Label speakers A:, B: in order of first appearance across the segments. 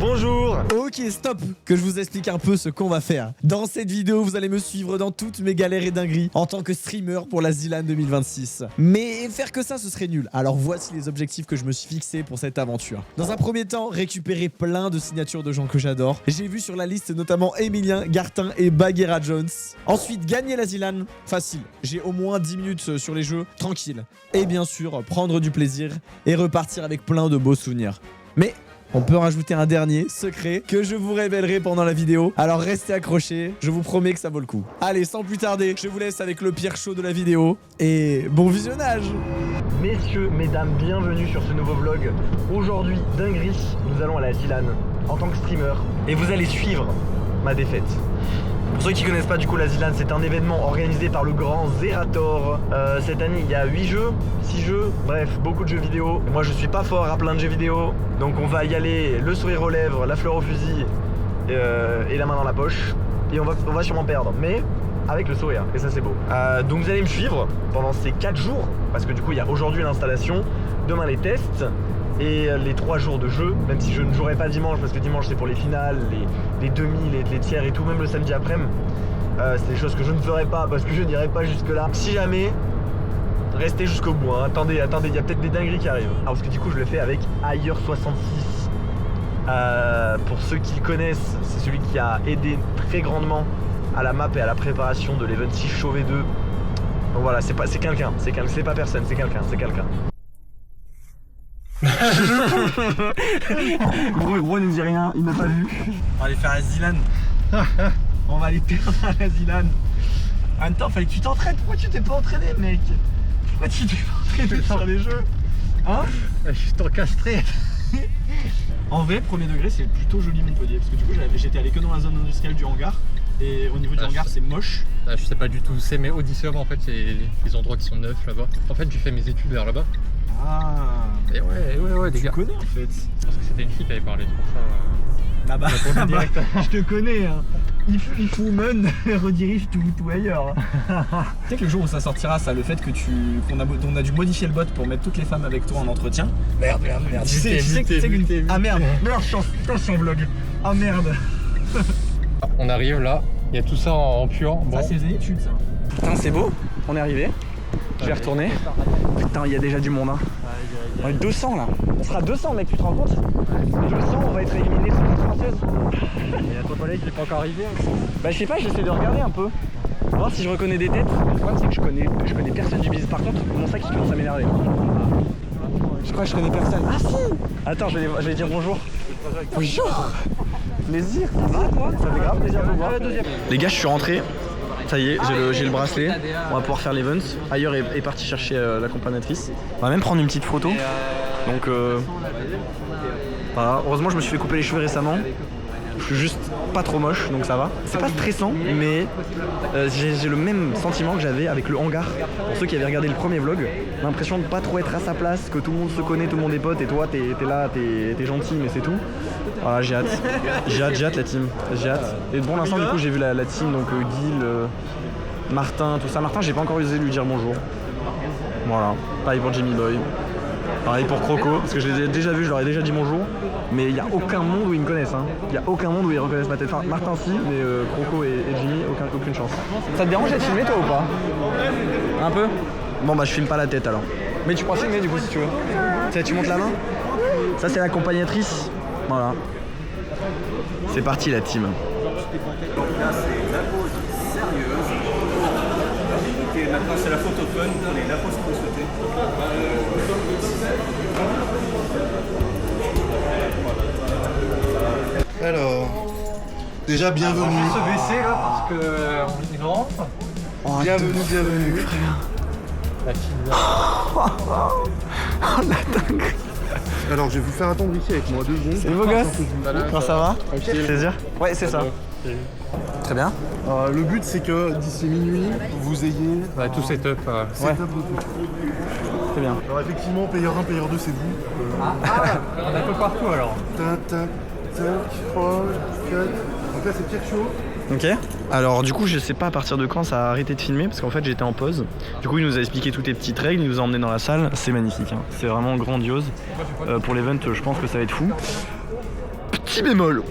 A: Bonjour.
B: Ok, stop, que je vous explique un peu ce qu'on va faire. Dans cette vidéo, vous allez me suivre dans toutes mes galères et dingueries en tant que streamer pour la ZLAN 2026. Mais faire que ça, ce serait nul. Alors voici les objectifs que je me suis fixés pour cette aventure. Dans un premier temps, récupérer plein de signatures de gens que j'adore. J'ai vu sur la liste notamment Emilien, Gartin et Bagheera Jones. Ensuite, gagner la ZLAN, facile. J'ai au moins 10 minutes sur les jeux, tranquille. Et bien sûr, prendre du plaisir et repartir avec plein de beaux souvenirs. Mais on peut rajouter un dernier secret que je vous révélerai pendant la vidéo. Alors restez accrochés, je vous promets que ça vaut le coup. Allez, sans plus tarder, je vous laisse avec le pire show de la vidéo. Et bon visionnage.
A: Messieurs, mesdames, bienvenue sur ce nouveau vlog. Aujourd'hui, dinguerie, nous allons à la ZLAN en tant que streamer. Et vous allez suivre ma défaite. Pour ceux qui connaissent pas du coup la ZLAN, c'est un événement organisé par le grand Zerator. Cette année il y a 8 jeux, 6 jeux, bref beaucoup de jeux vidéo. Et moi je suis pas fort à plein de jeux vidéo, donc on va y aller le sourire aux lèvres, la fleur au fusil et la main dans la poche. Et on va sûrement perdre, mais avec le sourire, et ça c'est beau. Donc vous allez me suivre pendant ces 4 jours, parce que du coup il y a aujourd'hui l'installation, demain les tests, et les 3 jours de jeu, même si je ne jouerai pas dimanche parce que dimanche c'est pour les finales, les demi, les tiers et tout, même le samedi après-midi. C'est des choses que je ne ferai pas parce que je n'irai pas jusque là. Si jamais, restez jusqu'au bout, hein. Attendez, il y a peut-être des dingueries qui arrivent. Alors, parce que du coup je le fais avec Ayer66. Pour ceux qui le connaissent, c'est celui qui a aidé très grandement à la map et à la préparation de l'event 6 Chauvet 2. Donc voilà, c'est quelqu'un, c'est pas personne, c'est quelqu'un. Gros ne dit rien, il m'a pas vu. On va aller faire la ZLAN. On va aller perdre à la ZLAN. En même temps, fallait que tu t'entraînes. Pourquoi tu t'es pas entraîné, mec? Pourquoi tu t'es pas entraîné sur les jeux? Hein?
C: Je suis encastré.
A: En vrai, premier degré, c'est plutôt joli Montpellier. Parce que du coup, j'étais allé que dans la zone industrielle du hangar. Et au niveau du hangar, c'est moche.
C: Je sais pas du tout où c'est, mais Odysseum, en fait, c'est les endroits qui sont neufs là-bas. En fait, j'ai fait mes études vers là-bas.
A: Ah.
C: Et ouais, des
A: Tu
C: gars.
A: connais en fait.
C: Parce que c'était une fille qui avait parlé, c'est pour ça.
A: Ah bah, je te connais, hein. If woman redirige tout ailleurs. Tu sais que le jour où ça sortira, ça, le fait que qu'on a dû modifier le bot pour mettre toutes les femmes avec toi en entretien. Merde. Tu sais que ah merde, je suis en vlog. Ah merde.
C: On arrive là, il y a tout ça en puant. Bon.
A: Ça c'est les études ça. Putain c'est beau, on est arrivé. Je vais retourner. Putain il y a déjà du monde hein. On est 200 là. On sera 200 mec, tu te rends compte? 200, on va être éliminé sur la française.
C: Et ton collègue il est pas encore arrivé hein.
A: Bah je sais pas, j'essaie de regarder un peu. Voir si je reconnais des têtes. Le problème c'est que je connais personne du business. Par contre, mon sac il commence à m'énerver. Je crois que je connais personne. Ah si. Attends, je vais dire bonjour. Bonjour. Plaisir, ça va toi? Ça fait grave plaisir de vous voir. Les gars, je suis rentré. Ça y est, j'ai le bracelet. On va pouvoir faire l'event. Ailleurs est parti chercher l'accompagnatrice. On va même prendre une petite photo. Donc voilà. Heureusement, je me suis fait couper les cheveux récemment. Je suis juste pas trop moche, donc ça va. C'est pas stressant, mais j'ai le même sentiment que j'avais avec le hangar. Pour ceux qui avaient regardé le premier vlog, l'impression de pas trop être à sa place, que tout le monde se connaît, tout le monde est pote, et toi t'es là, t'es gentil, mais c'est tout. Ah, j'ai hâte. J'ai hâte la team. J'ai hâte. Et pour l'instant, du coup, j'ai vu la team, donc Guil, Martin, tout ça. Martin, j'ai pas encore osé lui dire bonjour. Voilà. Pareil pour Jimmy Boy. Pareil pour Croco, parce que je les ai déjà vus, je leur ai déjà dit bonjour. Mais il n'y a aucun monde où ils me connaissent. Il n'y a aucun monde où ils reconnaissent ma tête. Enfin, Martin si, mais Croco et Jimmy, aucune chance. Ça te dérange d'être filmé toi ou pas? Un peu? Bon bah je filme pas la tête alors. Mais tu pourras filmer du coup si tu veux. Tu montes la main? Ça c'est l'accompagnatrice. Voilà. C'est parti la team.
D: Donc là c'est la pause sérieuse. Et maintenant c'est la photo fun. Prenez la pause que vous souhaitez.
E: Alors, déjà bienvenue.
C: On va se baisser là parce que on rentre.
E: Bienvenue.
C: La fille
A: Oh la dingue.
E: Alors, je vais vous faire attendre ici avec moi 2 secondes.
A: C'est beau gosse. Comment ça va? Plaisir. Ouais, c'est ça. Très bien.
E: Le but, c'est que d'ici minuit, vous ayez
C: tout setup.
E: setup de tout.
A: Très bien.
E: Alors, effectivement, payeur 1, payeur 2, c'est vous.
C: On a un peu partout alors.
E: Tac, tac, tac, 3, 4. Donc là, c'est Pierre Chaud.
A: Ok. Alors du coup je sais pas à partir de quand ça a arrêté de filmer parce qu'en fait j'étais en pause. Du coup il nous a expliqué toutes les petites règles, il nous a emmené dans la salle, c'est magnifique hein. C'est vraiment grandiose. Pour l'event je pense que ça va être fou. petit bémol.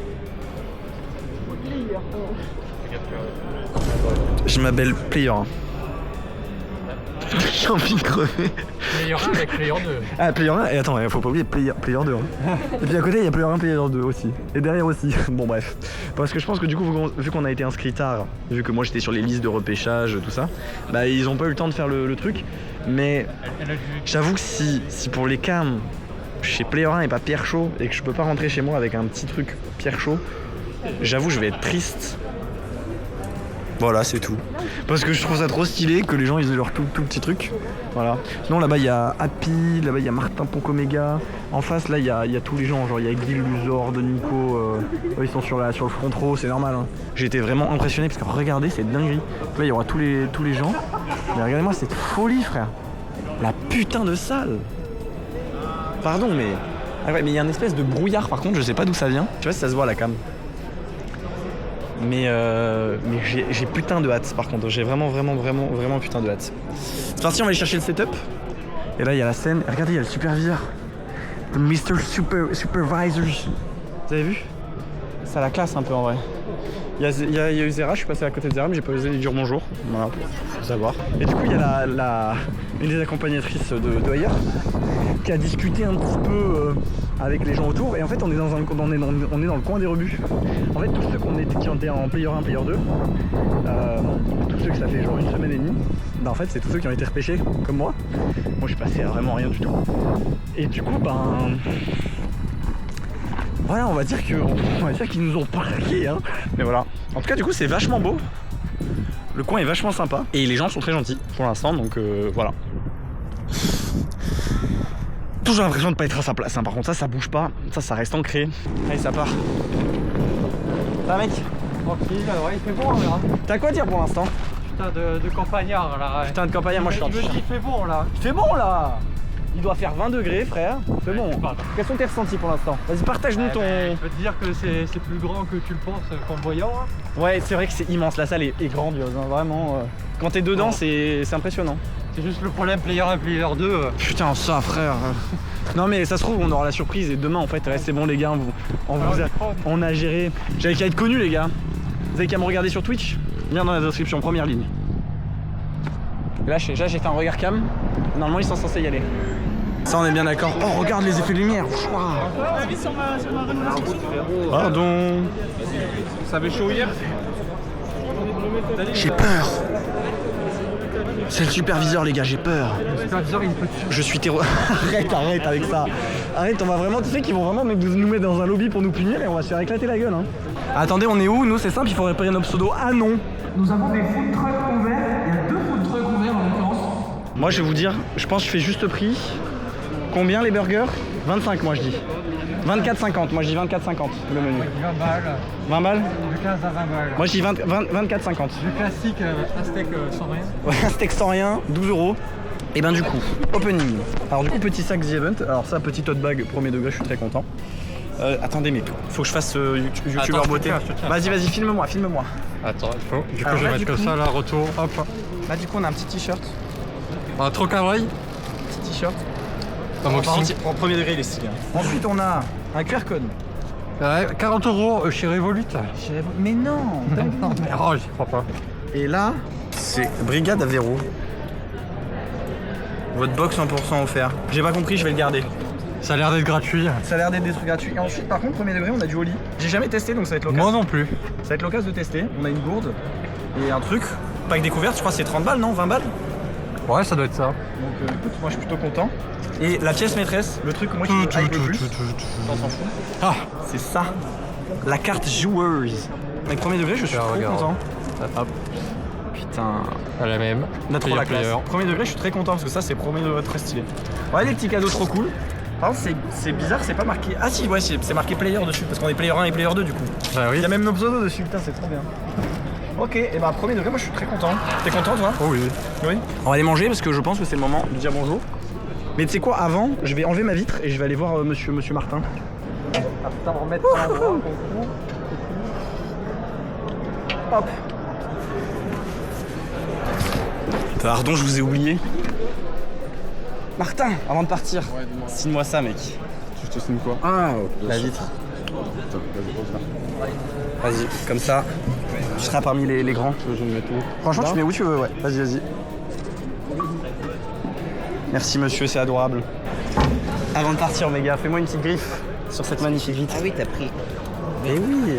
A: Je m'appelle Player 1. J'ai envie de crever.
C: Player 1 avec Player 2.
A: Ah, Player 1, et attends, faut pas oublier Player 2. Hein. Et puis à côté, il y a Player 1, Player 2 aussi. Et derrière aussi. Bon, bref. Parce que je pense que du coup, vu qu'on a été inscrit tard, vu que moi j'étais sur les listes de repêchage, tout ça, bah ils ont pas eu le temps de faire le truc. Mais j'avoue que si pour les cams, chez Player 1 et pas Pierre Chaud, et que je peux pas rentrer chez moi avec un petit truc Pierre Chaud, j'avoue, je vais être triste. Voilà, c'est tout. Parce que je trouve ça trop stylé que les gens ils aient leur tout petit truc. Voilà. Sinon là-bas il y a Happy, là-bas il y a Martin Poncoméga. En face là il y a tous les gens, genre il y a Guy Luzor, de Nico, ils sont sur le front row, c'est normal. Hein. J'ai été vraiment impressionné parce que regardez, c'est dinguerie. Là il y aura tous les gens. Mais regardez-moi cette folie frère. La putain de salle. Pardon mais. Ah ouais mais il y a une espèce de brouillard par contre, je sais pas d'où ça vient. Tu vois si ça se voit à la cam. Mais j'ai putain de hâte par contre, j'ai vraiment putain de hâte. C'est parti, on va aller chercher le setup. Et là il y a la scène, et regardez il y a le superviseur. The Mr. Supervisors. Vous avez vu? Ça a la classe un peu en vrai. Il y a eu Zera, je suis passé à côté de Zera mais j'ai pas osé lui dire bonjour. Voilà, faut savoir. Et du coup il y a une des accompagnatrices de ailleurs qui a discuté un petit peu avec les gens autour et en fait on est dans le coin des rebuts. En fait tous ceux qui ont été en Player 1, Player 2, tous ceux que ça fait genre une semaine et demie, bah en fait c'est tous ceux qui ont été repêchés comme moi. Moi je suis passé à vraiment rien du tout. Et du coup ben voilà, on va dire qu'ils nous ont parqués hein. Mais voilà. En tout cas du coup c'est vachement beau. Le coin est vachement sympa et les gens sont très gentils pour l'instant donc voilà. Toujours l'impression de pas être à sa place hein. Par contre ça bouge pas, ça reste ancré. Allez ça part. Ça va mec?
C: Tranquille, ouais, il fait bon là.
A: T'as quoi à dire pour l'instant?
C: Putain de campagnard là.
A: Putain de campagnard, moi je suis en t-shirt.
C: Il fait bon là.
A: Il fait bon là. Il doit faire 20 degrés frère. C'est bon. Quels sont tes ressentis pour l'instant? Vas-y partage-nous ton...
C: Je peux te dire que c'est plus grand que tu le penses qu'en le voyant. Hein.
A: Ouais c'est vrai que c'est immense, la salle est grandiose hein. Vraiment. Quand t'es dedans c'est impressionnant.
C: C'est juste le problème Player 1, Player 2.
A: Putain ça frère. Non mais ça se trouve on aura la surprise et demain en fait ouais, c'est bon les gars, on a géré. J'avais qu'à être connu les gars. Vous avez qu'à me regarder sur Twitch. Lien dans la description, première ligne. Là j'ai fait un regard cam. Normalement ils sont censés y aller. Ça on est bien d'accord. Oh regarde les effets de lumière. Pardon.
D: Ça avait chaud hier?
A: J'ai peur. C'est le superviseur les gars, j'ai peur.
C: Le superviseur il peut te...
A: Je suis arrête avec ça. Arrête, on va vraiment, tu sais qu'ils vont vraiment nous mettre dans un lobby pour nous punir et on va se faire éclater la gueule hein. Attendez, on est où? Nous c'est simple, il faut réparer nos pseudos. Ah non. Nous avons des food trucks ouverts, il y a 2 food trucks ouverts en l'occurrence. Moi je vais vous dire, je pense que je fais juste prix. Combien les burgers? 25 moi je dis. 24,50, moi je dis 24,50 le menu.
C: 20 balles.
A: 20 balles?
C: De 15 à 20 balles.
A: Moi je dis 24,50.
C: Le classique, un steak sans rien.
A: Ouais, un steak sans rien, 12 €. Et ben du coup, opening. Alors du coup petit sac The Event. Alors ça, petit tote bag, premier degré, je suis très content. Attendez mais faut que je fasse youtubeur beauté. Vas-y, filme-moi.
C: Attends, il faut. Du coup je vais mettre comme ça là, retour. Hop.
A: Là du coup on a un petit t-shirt.
C: Un trop cabri.
A: Petit t-shirt.
C: En
A: premier degré il est stylé. Ensuite on a un QR code.
C: Ouais, 40 € chez Revolut.
A: Mais non.
C: Oh j'y crois pas.
A: Et là, c'est Brigade Avero. Votre box 100% offert. J'ai pas compris, je vais le garder.
C: Ça a l'air d'être gratuit.
A: Ça a l'air d'être des trucs gratuits. Et ensuite, par contre, premier degré, on a du Oli. J'ai jamais testé, donc ça va être l'occasion.
C: Moi non plus.
A: Ça va être l'occasion de tester. On a une gourde et un truc. Pack découverte, je crois que c'est 30 balles, non? 20 balles?
C: Ouais, ça doit être ça.
A: Donc écoute, moi je suis plutôt content. Et la pièce maîtresse, le truc moi qui me hype le plus. On s'en fout.
C: Ah,
A: c'est ça. La carte joueuse. Avec premier degré, je suis trop content. Hop. Putain.
C: à la même.
A: On a trop la classe. Premier degré, je suis très content parce que ça, c'est premier degré très stylé. Ouais, les petits cadeaux trop cool. Par contre, c'est bizarre, c'est pas marqué. Ah si, ouais, c'est marqué player dessus parce qu'on est player 1 et player 2 du coup.
C: Bah oui.
A: Il y a même nos pseudos dessus, putain, c'est trop bien. Ok, et bah premier degré, moi je suis très content. T'es content toi?
C: Oh oui.
A: Oui. On va aller manger parce que je pense que c'est le moment de dire bonjour. Mais tu sais quoi, avant, je vais enlever ma vitre et je vais aller voir monsieur Martin.
C: Ah putain, remettre à l'endroit,
A: Hop. Pardon, je vous ai oublié. Martin, avant de partir, signe-moi ça, mec.
E: Tu te signes quoi?
A: Ah, la vitre. Vas-y, comme ça, tu seras parmi les grands.
D: Je vais me mettre où?
A: Franchement, tu mets où tu veux, ouais. Vas-y, vas-y. Merci monsieur, c'est adorable. Avant de partir, mes gars, fais-moi une petite griffe sur cette magnifique vitre.
F: Ah oui, t'as pris.
A: Mais oui,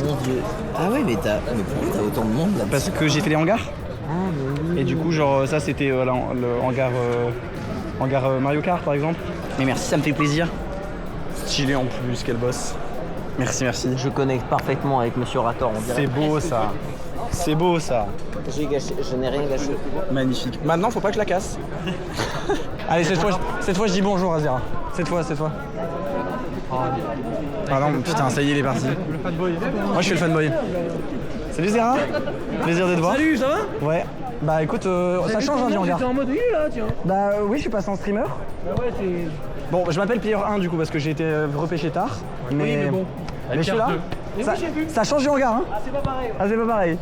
F: Mon dieu. Ah ouais, mais pourquoi t'as autant de monde là?
A: parce que j'ai fait les hangars. Et du coup, genre, ça c'était le hangar Mario Kart par exemple. Mais merci, ça me fait plaisir. Stylé en plus, quel boss. Merci, merci.
F: Je connecte parfaitement avec Monsieur Rator, on dirait.
A: C'est beau ça. C'est beau ça.
F: J'ai gâché, je n'ai rien gâché.
A: Magnifique. Maintenant, faut pas que je la casse. Allez, cette fois, je dis bonjour à Zera. Cette fois. Pardon, putain, ça y est, il est parti.
C: Le fanboy.
A: Moi, je suis le fanboy. Salut Zera. Plaisir de te voir.
E: Salut, ça va?
A: Ouais. Bah écoute, ça change hein, du hangar.
E: T'es en mode oui là, tiens.
A: Bah oui, je suis passé en streamer.
E: Bah ouais, c'est.
A: Bon, je m'appelle Player 1 du coup parce que j'ai été repêché tard.
E: mais bon.
A: Mais je suis là.
E: Mais
A: Ça,
E: oui, j'ai vu.
A: ça change du hangar, hein.
E: Ah, c'est pas pareil.
A: Ah, c'est pas pareil.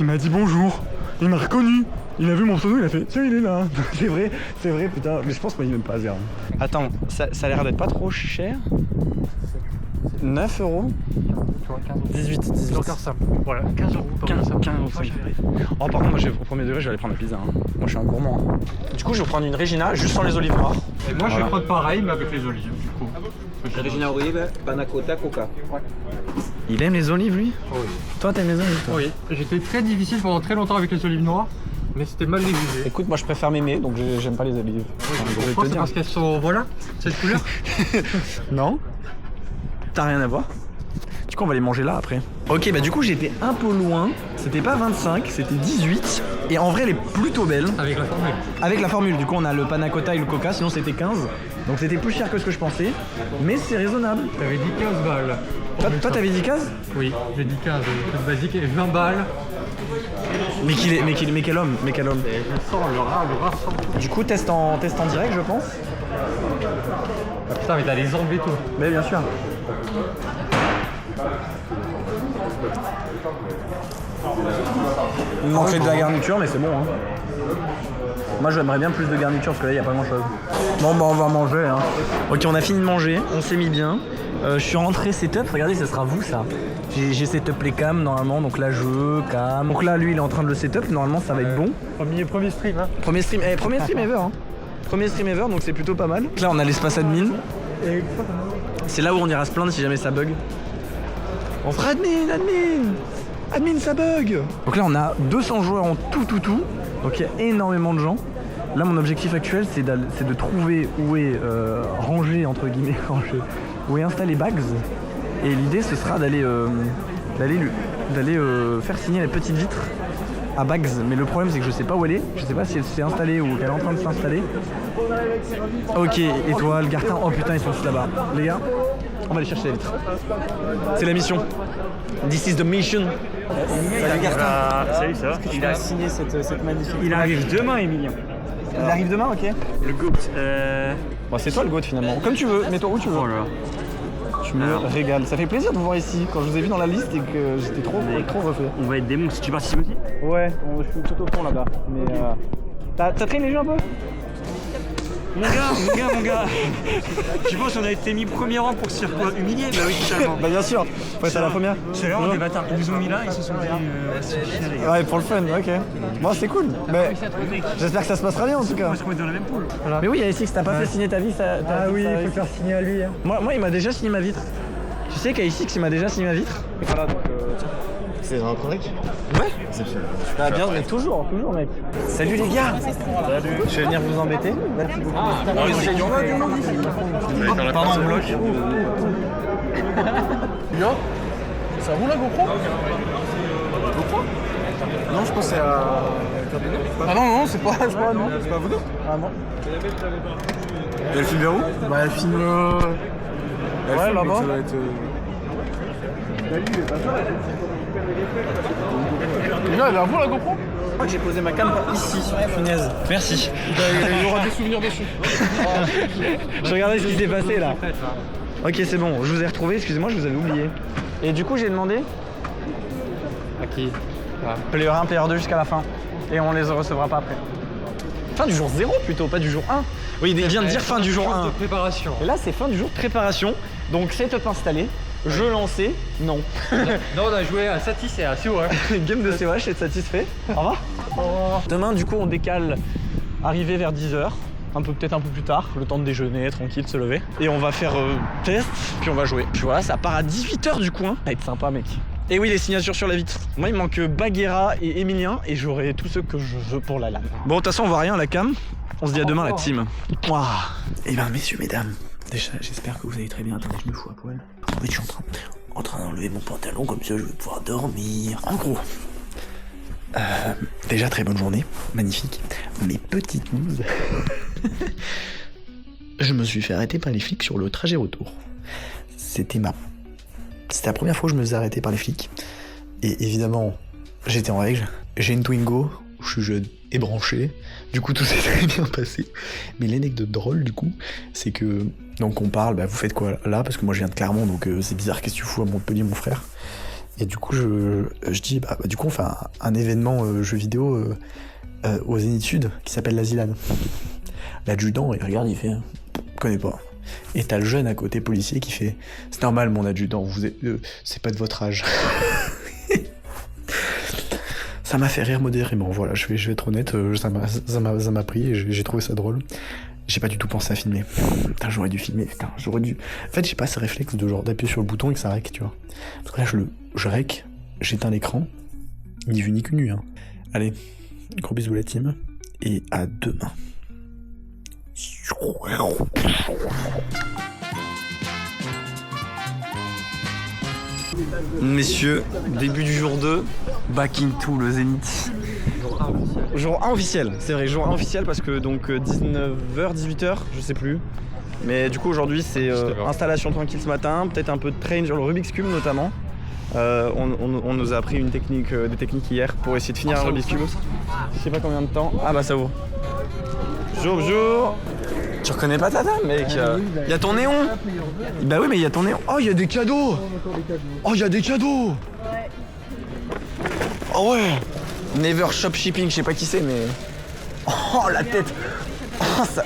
G: Il m'a dit bonjour, il m'a reconnu, il a vu mon pseudo, il a fait tiens il est là. c'est vrai putain, mais je pense qu'il m'aime pas Zera.
A: Attends, ça a l'air d'être pas trop cher. 9 €. 18.
C: C'est encore simple. Voilà, 15 € pour
A: 15
C: ça.
A: 15 €. Oh par contre moi au premier degré je vais aller prendre la pizza. Hein. Moi je suis un gourmand. Hein. Du coup je vais prendre une Regina juste sans les olives noires.
C: Et moi je vais prendre pareil mais avec les olives du coup.
F: Regina Olive, panna cotta, coca.
A: Il aime les olives lui?
C: Oui.
A: Toi t'aimes les olives toi?
C: Oui, j'étais très difficile pendant très longtemps avec les olives noires, mais c'était mal négligé.
A: Écoute moi je préfère m'aimer donc j'aime pas les olives. Enfin, je vais
C: Je
A: te
C: pense que c'est
A: dire.
C: parce qu'elles sont, voilà, cette couleur.
A: Non? T'as rien à voir? Du coup on va les manger là après. Ok bah du coup j'étais un peu loin. C'était pas 25, c'était 18. Et en vrai elle est plutôt belle.
C: Avec la formule.
A: Avec la formule, du coup on a le panna cotta et le coca, sinon c'était 15. Donc c'était plus cher que ce que je pensais. Mais c'est raisonnable.
C: T'avais dit 15 balles.
A: Toi t'avais dit 15?
C: Oui, j'ai dit 15, le truc basique, et 20 balles.
A: Mais quel homme,
C: Et je sens le rat sent.
A: Du coup test en direct je pense.
C: Ah, putain, mais t'as les enlever tout.
A: Mais bien sûr. Il me manquait de la garniture mais c'est bon hein. Moi j'aimerais bien plus de garniture parce que là il n'y a pas grand chose. Bon bah on va manger hein. Ok on a fini de manger, on s'est mis bien. Je suis rentré setup, regardez ça sera vous ça. J'ai setup les cams normalement, donc là je cam. Donc là lui il est en train de le setup, normalement ça va être bon.
C: Premier stream, hein.
A: Premier stream ever hein. Premier stream ever donc c'est plutôt pas mal. Donc là on a l'espace admin. C'est là où on ira se plaindre si jamais ça bug. On fera admin ça bug. Donc là on a 200 joueurs en tout. Donc il y a énormément de gens. Là mon objectif actuel c'est de trouver où est rangé entre guillemets rangé, où est installé Bags. Et l'idée ce sera d'aller faire signer la petite vitre à Bags. Mais le problème c'est que je sais pas où elle est. Je sais pas si elle s'est installée ou qu'elle est en train de s'installer. Ok, étoile, Gartin. Oh putain ils sont tous là-bas. Les gars, on va aller chercher la vitre. C'est la mission. This is the mission.
F: Salut Gartin.
D: Salut, ça va?
F: Il a signé cette magnifique.
D: Il arrive demain, Emilien.
A: Il arrive demain, ok.
D: Le GOAT.
A: Bon, c'est toi le GOAT finalement. Comme tu veux, mets-toi où tu veux.
D: Oh là.
A: Tu me régales. Ça fait plaisir de vous voir ici. Quand je vous ai vu dans la liste et que j'étais trop refait.
D: On va être des monstres. Tu participes aussi?
A: Ouais, je suis tout au fond là-bas. Mais t'as traîné les jeux un peu?
D: Mon gars. Tu penses qu'on a été mis premier rang pour se faire quoi? Humilier? Bah oui, totalement.
A: Bah bien sûr. Faut être à la première.
D: C'est vraiment des bâtards. Ils nous ont mis là, ils se sont dit.
A: Ouais, pour le fun, ok. Bon, c'est cool. Mais j'espère que ça se passera bien en tout cas.
D: On va se remettre dans la même poule.
A: Mais oui, Alexis, t'as pas fait signer ta vitre.
E: Ah oui, il faut faire signer à lui. Hein.
A: Moi, il m'a déjà signé ma vitre. Tu sais qu'Alexis, il m'a déjà signé ma vitre. Voilà, donc.
F: C'est un correct?
A: Ouais. Bah bien, mais toujours mec. Salut les gars. Salut. Je vais venir vous embêter. Merci beaucoup. Pardon, on bloque.
E: Ça roule la GoPro?
A: Non, je pense que c'est à... Ah non, c'est pas non.
E: C'est pas vous deux?
A: Ah non.
G: Et elle filme vers où?
E: Bah elle filme.
A: Ouais, là-bas.
G: Ça va être...
E: Là, elle est à vous la GoPro?
A: Je crois que j'ai posé ma cam ici, punaise. Merci.
E: Il y aura des souvenirs dessus.
A: Je regardais ce qui s'est passé là. Ok, c'est bon, je vous ai retrouvé, excusez-moi, je vous avais oublié. Et du coup, j'ai demandé
C: À qui?
A: Player 1, Player 2 jusqu'à la fin. Et on les recevra pas après. Fin du jour 0 plutôt, pas du jour 1. Oui, il vient de dire fin du jour 1.
C: De préparation.
A: Et là, c'est fin du jour de préparation. Donc setup installé, jeu lancé, non.
C: Non, on a joué à Satis et à COH.
A: Game de COH, êtes satisfait? Au revoir. Demain, du coup, on décale, arrivé vers 10h. Peut-être un peu plus tard, le temps de déjeuner, tranquille, de se lever. Et on va faire test, puis on va jouer. Puis voilà, ça part à 18h du coup, hein. Ça va être sympa, mec. Et oui, les signatures sur la vitre. Moi, il manque Baguera et Emilien, et j'aurai tous ceux que je veux pour la LAN. Bon, de toute façon, on voit rien à la cam. On se dit à demain, la team. Ouah.
F: Eh ben, messieurs, mesdames, déjà, j'espère que vous allez très bien. Attendez, je me fous à poil. En fait, je suis en train d'enlever mon pantalon, comme ça, je vais pouvoir dormir. En gros. Déjà, très bonne journée. Magnifique. Mes petites news. Je me suis fait arrêter par les flics sur le trajet retour. C'était la première fois que je me faisais arrêter par les flics. Et évidemment, j'étais en règle. J'ai une Twingo, je suis jeune et branché. Du coup, tout s'est très bien passé. Mais l'anecdote drôle, du coup, c'est que... Donc on parle, vous faites quoi là? Parce que moi je viens de Clermont, donc c'est bizarre, qu'est-ce que tu fous à Montpellier, mon frère? Et du coup, je dis, du coup, on fait un événement jeu vidéo au Zénith Sud qui s'appelle la Zilan. L'adjudant, il regarde, il fait, connais pas. Et t'as le jeune à côté, policier, qui fait, c'est normal, mon adjudant, c'est pas de votre âge. Ça m'a fait rire modérément, voilà, je vais être honnête, ça m'a pris et j'ai trouvé ça drôle. J'ai pas du tout pensé à filmer. Putain, j'aurais dû filmer, putain, j'aurais dû... En fait, j'ai pas ce réflexe de genre d'appuyer sur le bouton et que ça rec, tu vois. Parce que là, je rec, j'éteins l'écran, ni vu ni connu, hein. Allez, gros bisous la team, et à demain.
A: Messieurs, début du jour 2, back into le Zénith. Jour 1 officiel, c'est vrai, jour 1 officiel parce que donc 19h, 18h, je sais plus. Mais du coup aujourd'hui c'est installation tranquille ce matin, peut-être un peu de train sur le Rubik's Cube notamment. On nous a appris des techniques hier pour essayer de finir un Rubik's Cube. Je sais pas combien de temps. Ah bah ça vaut. Bonjour. Tu reconnais pas ta dame, mec? Il y a ton néon. Bah oui, mais il y a ton néon. Oh, il y a des cadeaux. Oh, il y a des cadeaux. Oh ouais. Never Shop Shipping, je sais pas qui c'est, mais... Oh, la tête. Oh, ça...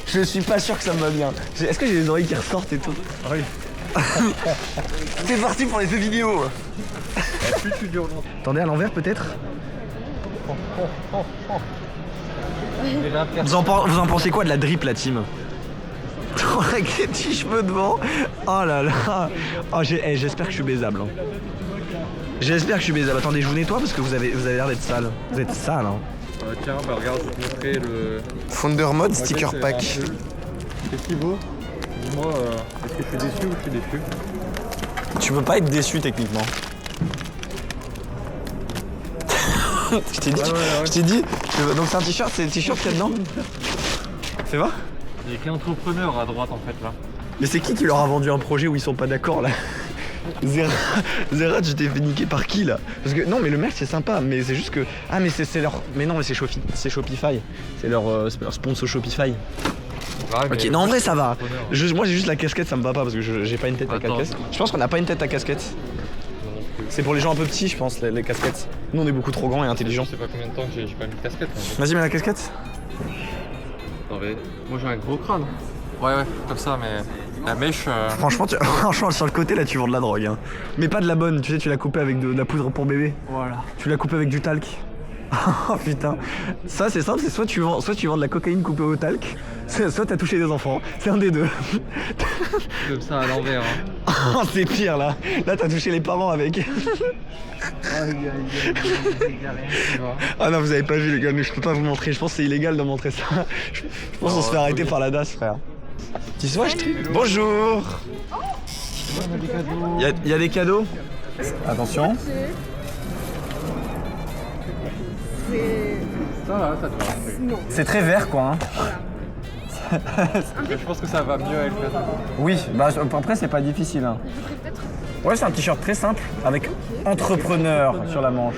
A: Je suis pas sûr que ça me va bien. Est-ce que j'ai les oreilles qui ressortent et tout? Oui. C'est parti pour les jeux vidéo. Attendez, à l'envers peut-être. Vous en pensez quoi de la drip, la team? Avec les petits cheveux devant. Oh là là. Oh, j'espère que je suis baisable. Hein. J'espère que je suis baisable. Attendez, je vous nettoie parce que vous avez l'air d'être sale. Vous êtes sale, hein.
C: Tiens, regarde, je vais te montrer le...
A: Founder Mode Sticker Pack.
C: Qu'est-ce qu'il vaut? Dis-moi, est-ce que je suis déçu ou je suis déçu?
A: Tu peux pas être déçu techniquement. Je t'ai dit. Donc c'est un t-shirt, c'est le t-shirt qu'il y a dedans? Fais voir.
C: Il y a écrit entrepreneur à droite en fait là.
A: Mais c'est qui leur a vendu un projet où ils sont pas d'accord là? Zerat, je t'ai fait niquer par qui là? Parce que non, mais le merch c'est sympa, mais c'est juste que... Ah mais c'est leur... Mais non, mais c'est Shopify. C'est leur sponsor Shopify.
C: Ouais,
A: ok, non en vrai ça va. Moi j'ai juste la casquette, ça me va pas parce que j'ai pas une tête à casquette. Je pense qu'on a pas une tête à casquette. C'est pour les gens un peu petits, je pense, les casquettes. Nous on est beaucoup trop grands et intelligents.
C: Je sais pas combien de temps que j'ai pas mis de casquette.
A: Vas-y, mets la casquette.
C: Attendez, moi j'ai un gros crâne. Ouais, comme ça, mais la mèche...
A: Franchement, franchement, sur le côté là tu vends de la drogue. Hein. Mais pas de la bonne, tu sais, tu l'as coupée avec de la poudre pour bébé.
C: Voilà.
A: Tu l'as coupée avec du talc. Oh putain. Ça c'est simple, c'est soit tu vends de la cocaïne coupée au talc, soit t'as touché des enfants. C'est un des deux.
C: Comme ça à l'envers. Hein.
A: Oh, c'est pire là. Là t'as touché les parents avec. Ah non, vous avez pas vu les gars, mais je peux pas vous montrer. Je pense que c'est illégal de montrer ça. Je pense qu'on se fait arrêter par la DAS, frère. Tu sais, bonjour. Il y a des cadeaux. Attention. C'est très vert quoi. Hein.
C: Je pense que ça va mieux avec le...
A: Oui, bah après c'est pas difficile. Hein. Ouais, c'est un t-shirt très simple avec entrepreneur sur la manche.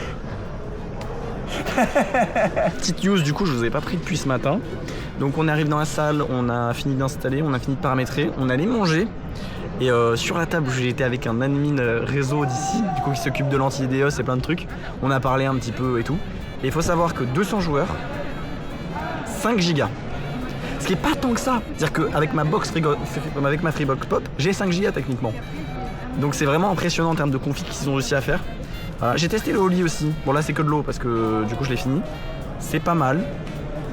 A: Petite news, du coup je vous avais pas pris depuis ce matin. Donc on arrive dans la salle, on a fini d'installer, on a fini de paramétrer, on allait manger. Et sur la table, j'étais avec un admin réseau d'ici, du coup qui s'occupe de l'anti-DDoS et plein de trucs. On a parlé un petit peu et tout. Et il faut savoir que 200 joueurs, 5 gigas.
F: Ce qui est pas tant que ça. C'est-à-dire qu'avec ma avec ma Freebox Pop, j'ai 5 Go techniquement. Donc c'est vraiment impressionnant en termes de config qu'ils ont réussi à faire. Voilà, j'ai testé le Oli aussi. Bon là c'est que de l'eau parce que du coup je l'ai fini. C'est pas mal.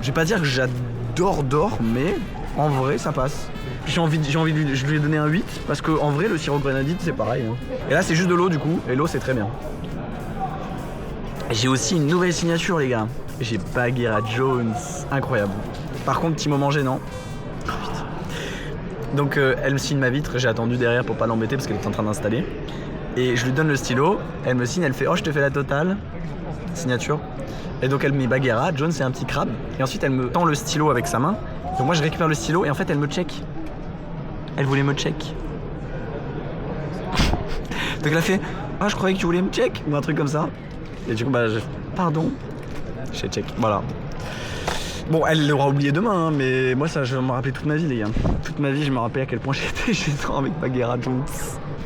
F: Je vais pas dire que j'adore, mais en vrai ça passe. Je lui ai donné un 8 parce que en vrai le sirop grenadine c'est pareil. Hein. Et là c'est juste de l'eau du coup, et l'eau c'est très bien. J'ai aussi une nouvelle signature les gars. J'ai Bagheera Jones, incroyable. Par contre petit moment gênant. Oh, putain. Donc elle me signe ma vitre, j'ai attendu derrière pour pas l'embêter parce qu'elle est en train d'installer. Et je lui donne le stylo, elle me signe, elle fait oh je te fais la totale, signature. Et donc elle met Bagheera, Jones c'est un petit crabe. Et ensuite elle me tend le stylo avec sa main. Donc moi je récupère le stylo et en fait elle me check. Elle voulait me check. Donc elle a fait ah je croyais que tu voulais me check ou un truc comme ça. Et du coup bah pardon. J'ai check, voilà. Bon elle l'aura oublié demain hein, mais moi ça je vais me rappeler toute ma vie les gars. Toute ma vie je me rappelle à quel point j'étais gênant avec Bagheera Jones.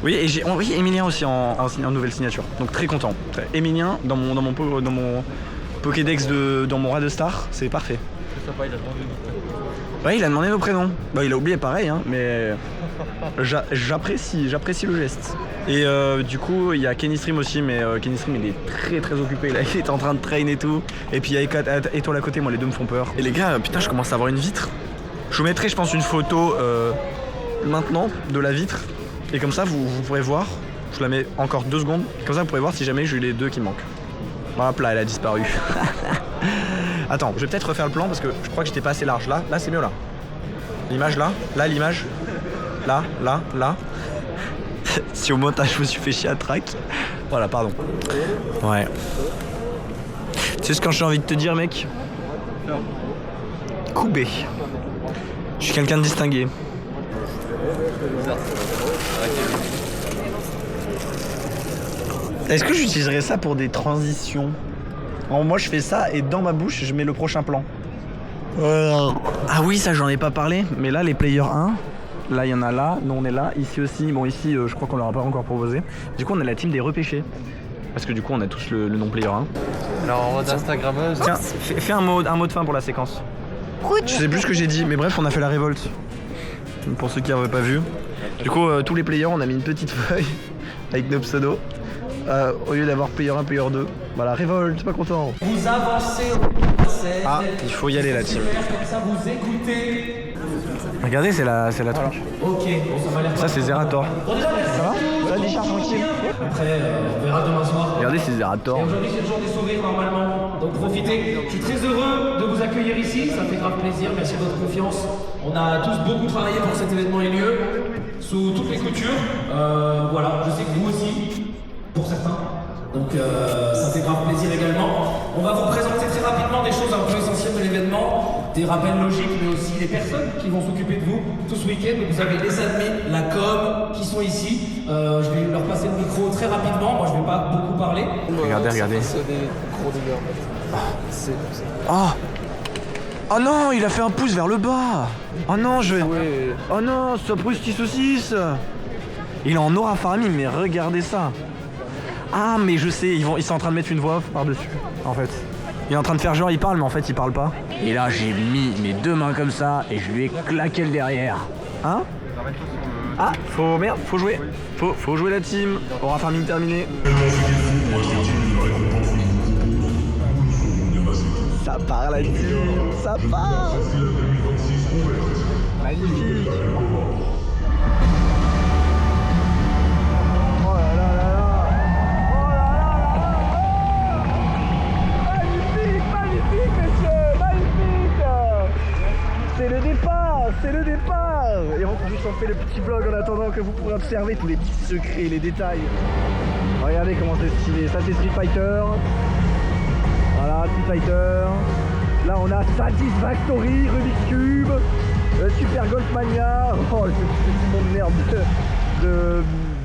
F: Oui et j'ai Emilien aussi en nouvelle signature. Donc très content. Emilien dans mon Pokédex dans mon rat de star, c'est parfait.
C: C'est sympa, il a demandé.
F: Ouais, il a demandé nos prénoms. Bah, il a oublié pareil, hein, mais j'apprécie le geste. Et du coup, il y a Kenny Stream aussi, mais Kenny Stream il est très occupé. Là, il est en train de train et tout. Et puis il y a Étoile à côté, moi les deux me font peur. Et les gars, putain, je commence à avoir une vitre. Je vous mettrai, je pense, une photo maintenant de la vitre. Et comme ça, vous pourrez voir. Je la mets encore 2 secondes. Comme ça, vous pourrez voir si jamais j'ai eu les 2 qui manquent. Hop là, elle a disparu. Attends, je vais peut-être refaire le plan parce que je crois que j'étais pas assez large. Là c'est mieux là. L'image là, l'image. Là. Si au montage je me suis fait chier à track. Voilà, pardon. Ouais. Tu sais ce que j'ai envie de te dire mec? Koubé. Je suis quelqu'un de distingué. Est-ce que j'utiliserais ça pour des transitions? Moi je fais ça et dans ma bouche je mets le prochain plan. Ah oui ça j'en ai pas parlé, mais là les players 1, là il y en a là, nous on est là, ici aussi, bon ici je crois qu'on leur a pas encore proposé. Du coup on a la team des repêchés. Parce que du coup on a tous le nom player 1.
C: Alors en mode Instagrammeuse.
F: Tiens, fais un mot de fin pour la séquence. Je sais plus ce que j'ai dit, mais bref on a fait la révolte. Pour ceux qui n'avaient pas vu. Du coup tous les players on a mis une petite feuille avec nos pseudos. Au lieu d'avoir player 1, player 2. Voilà, révolte, pas content.
H: Vous avancez
F: Ah, il faut y aller la team.
H: comme ça, vous écoutez.
F: Regardez, c'est la truc.
H: Ok, bon, ça va l'air.
F: Ça, c'est Zerator. Ça va? Ça, Richard, tranquille.
H: Après, on verra demain soir.
F: Regardez, c'est Zerator.
H: Et aujourd'hui, c'est le jour des sourires normalement. Donc profitez. Je suis très heureux de vous accueillir ici. Ça fait grave plaisir. Merci de votre confiance. On a tous beaucoup travaillé pour que cet événement ait lieu. Sous toutes les coutures. Voilà, je sais que vous aussi. Pour certains. Donc ça fait grave plaisir également. On va vous présenter très rapidement des choses un peu essentielles de l'événement, des rappels logiques, mais aussi les personnes qui vont s'occuper de vous tout ce week-end. Donc vous avez les admins, la com, qui sont ici. Je vais leur passer le micro très rapidement. Moi je vais pas beaucoup parler.
F: Regardez. Oh non, il a fait un pouce vers le bas. Oh non, Oh non, Stop Rusty Saucisse. Il est en Nora Farming, mais regardez ça. Ah mais je sais, ils sont en train de mettre une voix off par-dessus, en fait. Il est en train de faire genre il parle, mais en fait il parle pas. Et là j'ai mis mes 2 mains comme ça et je lui ai claqué le derrière. Hein? Ah, faut jouer. Faut jouer la team. Aura Farming terminé. Ça part la team, ça part. Magnifique. C'est le départ. Et on fait le petit vlog en attendant que vous pourrez observer tous les petits secrets, les détails. Regardez comment c'est stylé. Ça c'est Street Fighter. Voilà, Street Fighter. Là on a Satisfactory, Rubik's Cube, Super Golf Mania. Oh ce petit monde de merde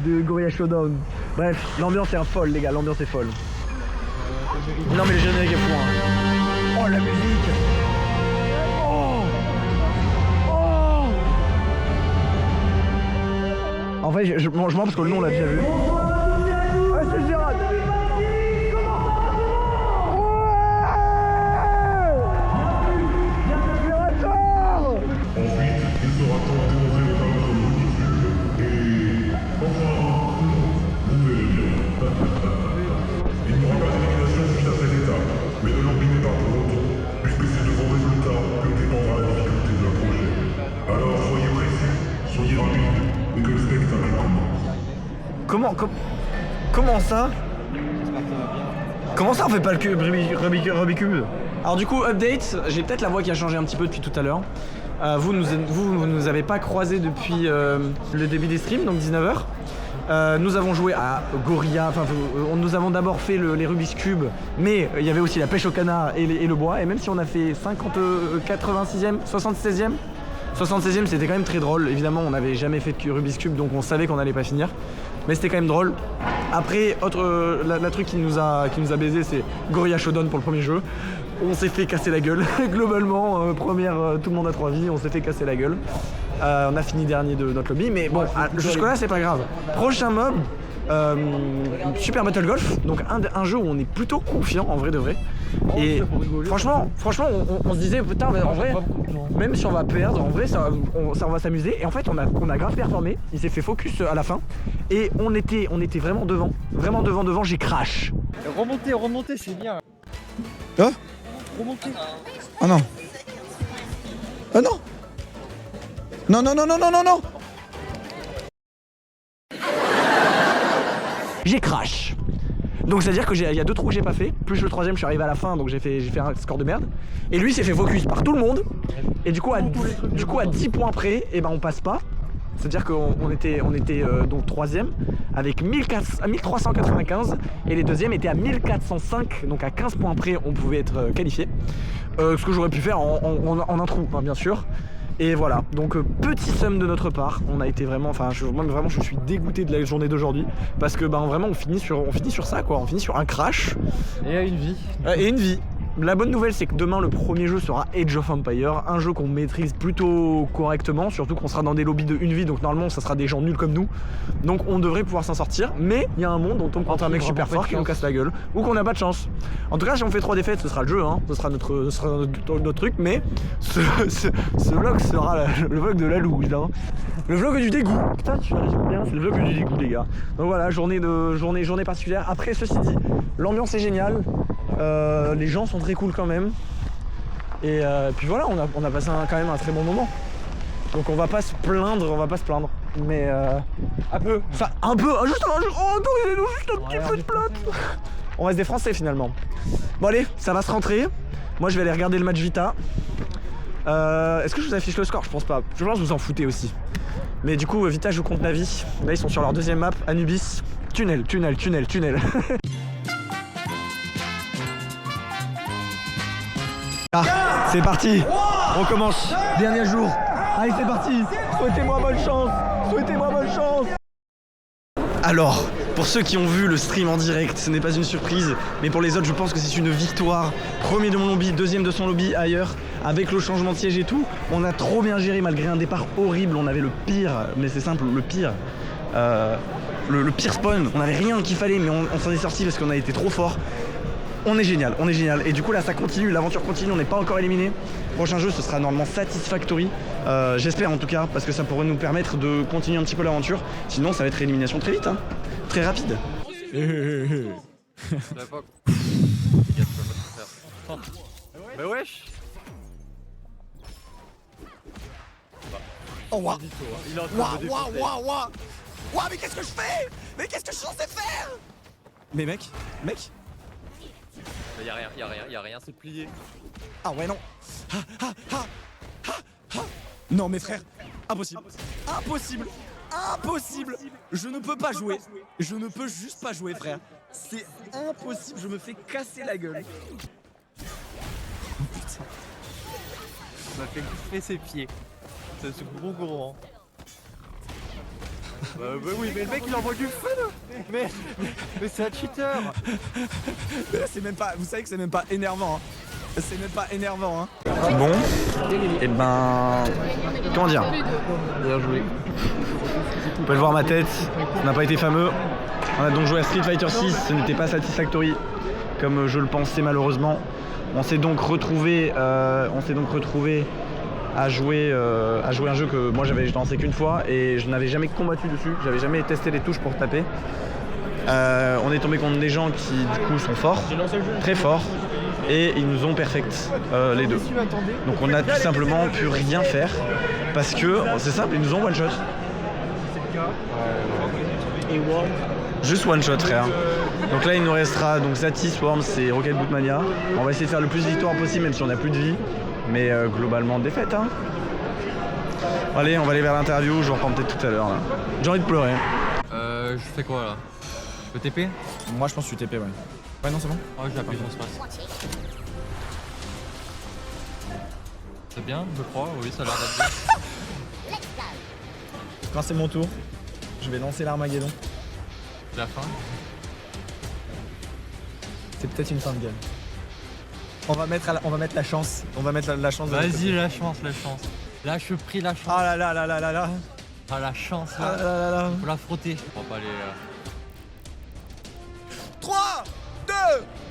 F: de Gorilla Showdown. Bref, l'ambiance est folle les gars, l'ambiance est folle. Non mais le générique est fou hein. Oh la musique. En vrai, je mens parce que le nom on l'a déjà vu. Ah, c'est Gérard. Ouais,
A: Comment ça? Comment ça on fait pas le Rubik's Cube? Alors du coup, update, j'ai peut-être la voix qui a changé un petit peu depuis tout à l'heure. Vous nous avez pas croisé depuis le début des streams, donc 19h. Nous avons joué à Gorilla, enfin nous avons d'abord fait les Rubik's Cube, mais il y avait aussi la pêche au canard et le bois, et même si on a fait 86e, 76e, c'était quand même très drôle. Évidemment, on n'avait jamais fait de Rubik's Cube, donc on savait qu'on allait pas finir, mais c'était quand même drôle. Après, la truc qui nous a baisé, c'est Gorilla Shodown pour le premier jeu. On s'est fait casser la gueule, globalement, tout le monde a 3 vies, on s'est fait casser la gueule. On a fini dernier de notre lobby, mais bon, jusque là c'est pas grave. Prochain mob, Super Battle Golf, donc un jeu où on est plutôt confiant en vrai de vrai. Et franchement on se disait putain, mais en vrai, même si on va perdre, en vrai ça va s'amuser. Et en fait on a grave performé, il s'est fait focus à la fin. Et on était vraiment devant, j'ai crash.
E: Remonter, c'est bien.
B: Oh
E: Remonter.
B: Oh non. Oh non. Non.
A: J'ai crash. Donc c'est à dire que il y a 2 trous que j'ai pas fait, plus le 3ème je suis arrivé à la fin, donc j'ai fait un score de merde. Et lui s'est fait focus par tout le monde. Et du coup à 10 points près, et ben on passe pas. C'est-à-dire qu'on était donc 3ème avec 1395 et les 2e étaient à 1405, donc à 15 points près on pouvait être qualifié. Ce que j'aurais pu faire en un trou, hein, bien sûr. Et voilà, donc petit somme de notre part, on a été vraiment, je suis dégoûté de la journée d'aujourd'hui parce que vraiment on finit sur ça quoi, on finit sur un crash.
C: Et à une vie.
A: Et une vie. La bonne nouvelle c'est que demain le premier jeu sera Age of Empires, un jeu qu'on maîtrise plutôt correctement, surtout qu'on sera dans des lobbies de 1 vie, donc normalement ça sera des gens nuls comme nous, donc on devrait pouvoir s'en sortir, mais il y a un monde où on tombe contre un mec super fort qui nous casse la gueule, ou qu'on n'a pas de chance. En tout cas si on fait 3 défaites ce sera le jeu, hein. ce sera notre truc, mais ce vlog sera le vlog de la loose là. Le vlog du dégoût. Putain tu résumes bien, c'est le vlog du dégoût les gars. Donc voilà, journée particulière. Après ceci dit, l'ambiance est géniale. Les gens sont très cool quand même. Et puis voilà, on a passé quand même un très bon moment. Donc on va pas se plaindre, mais un peu, juste un petit peu de plate. On reste des Français finalement. Bon allez, ça va se rentrer. Moi je vais aller regarder le match Vita. Est-ce que je vous affiche le score? Je pense pas. Je pense que vous en foutez aussi. Mais du coup Vita joue contre Navi. Là ils sont sur leur 2ème map, Anubis. Tunnel. Ah, c'est parti, on commence. Dernier jour. Allez, c'est parti. Souhaitez-moi bonne chance. Alors, pour ceux qui ont vu le stream en direct, ce n'est pas une surprise, mais pour les autres, je pense que c'est une victoire. Premier de mon lobby, 2ème de son lobby ailleurs, avec le changement de siège et tout. On a trop bien géré malgré un départ horrible. On avait le pire, mais c'est simple, le pire. Le pire spawn. On n'avait rien qu'il fallait, mais on s'en est sorti parce qu'on a été trop fort. On est génial. Et du coup là ça continue, l'aventure continue, on n'est pas encore éliminé. Prochain jeu ce sera normalement Satisfactory. J'espère en tout cas, parce que ça pourrait nous permettre de continuer un petit peu l'aventure. Sinon ça va être élimination très vite, hein. Très rapide.
C: Bah wesh.
B: Oh waouh.
C: Il est en train de défoncer.
B: Waouh, mais qu'est-ce que je fais? Mais qu'est-ce que je suis censé faire? Mais mec.
C: Y'a rien, c'est plié.
B: Ah ouais non. Non mais frère, impossible. Je ne peux pas jouer. Je ne peux juste pas jouer frère. C'est impossible, je me fais casser la gueule. Putain.
C: Ça m'a fait bouffer ses pieds. C'est ce gros hein. Bah oui, mais le mec il envoie du feu là. Mais c'est un cheater.
B: Mais là c'est même pas, vous savez que c'est même pas énervant hein. C'est même pas énervant hein.
A: Bon, et ben... Comment dire?
C: Bien joué.
A: Vous pouvez le voir ma tête, ça n'a pas été fameux. On a donc joué à Street Fighter 6, ce n'était pas Satisfactory comme je le pensais malheureusement. On s'est donc retrouvé à jouer un jeu que moi j'avais lancé qu'une fois et je n'avais jamais combattu dessus, j'avais jamais testé les touches pour taper. On est tombé contre des gens qui du coup sont forts, très forts, et ils nous ont perfect les deux. Donc on a tout simplement pu rien faire parce que c'est simple, ils nous ont one shot. et Worms.
F: Juste one shot, frère. Donc là, il nous restera donc Zatis, Worms et Rocket Boot Mania. On va essayer de faire le plus de victoires possible, même si on a plus de vie. Mais globalement, défaite, hein. Allez, on va aller vers l'interview. Je reprends peut-être tout à l'heure, là. J'ai envie de pleurer.
C: Je fais quoi là? Je peux TP?
B: Moi je pense que tu TP, ouais. Ouais, non, c'est bon.
C: Ah, je l'appuie, on se passe. C'est bien, je crois, oui, ça a l'air d'être bien.
B: Quand c'est mon tour, je vais lancer l'Armageddon.
C: La fin.
B: C'est peut-être une fin de game. On va mettre la chance. On va mettre la chance.
C: Vas-y, la chance. Lâche le prix, la chance.
B: Ah là là là là là là.
C: Ah, la chance
B: Ah
C: là.
B: là là là.
C: Faut la frotter. On va pas aller.
B: 3, 2,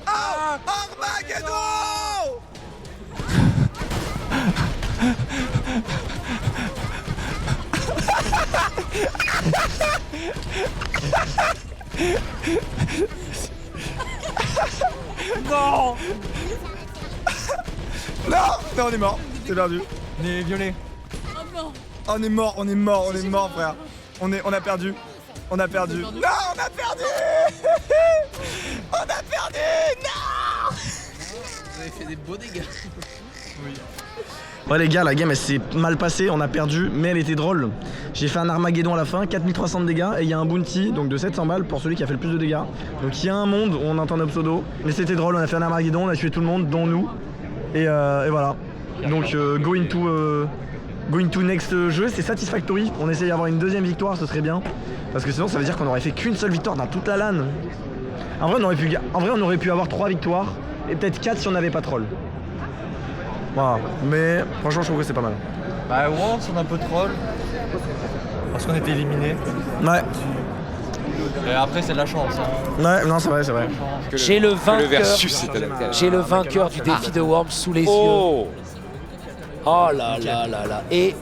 B: 1, Armageddon! Non! Non! Non, on est mort. C'est perdu.
C: On est violés.
B: On est mort, frère. On a perdu. On a perdu. Non, on a perdu! On a perdu! Non!
I: Vous avez fait des beaux dégâts.
C: Oui.
F: Ouais les gars, la game elle s'est mal passée, on a perdu, mais elle était drôle. J'ai fait un Armageddon à la fin, 4300 de dégâts, et il y a un bounty, donc de 700 balles pour celui qui a fait le plus de dégâts. Donc il y a un monde où on entend nos pseudos, mais c'était drôle, on a fait un Armageddon, on a tué tout le monde, dont nous. Et voilà. Donc go into next jeu, c'est Satisfactory. On essaye d'avoir une deuxième victoire, ce serait bien. Parce que sinon ça veut dire qu'on aurait fait qu'une seule victoire dans toute la LAN. En vrai on aurait pu avoir 3 victoires, et peut-être 4 si on n'avait pas troll. Voilà, mais franchement je trouve que c'est pas mal.
C: Bah Worms on a un peu troll. Parce qu'on était éliminés.
F: Ouais.
C: Et après c'est de la chance. Hein.
F: Ouais, non c'est vrai.
J: J'ai le vainqueur.
I: versus est adapté.
J: J'ai le vainqueur du défi de Worms sous les yeux. Oh là là là là. Et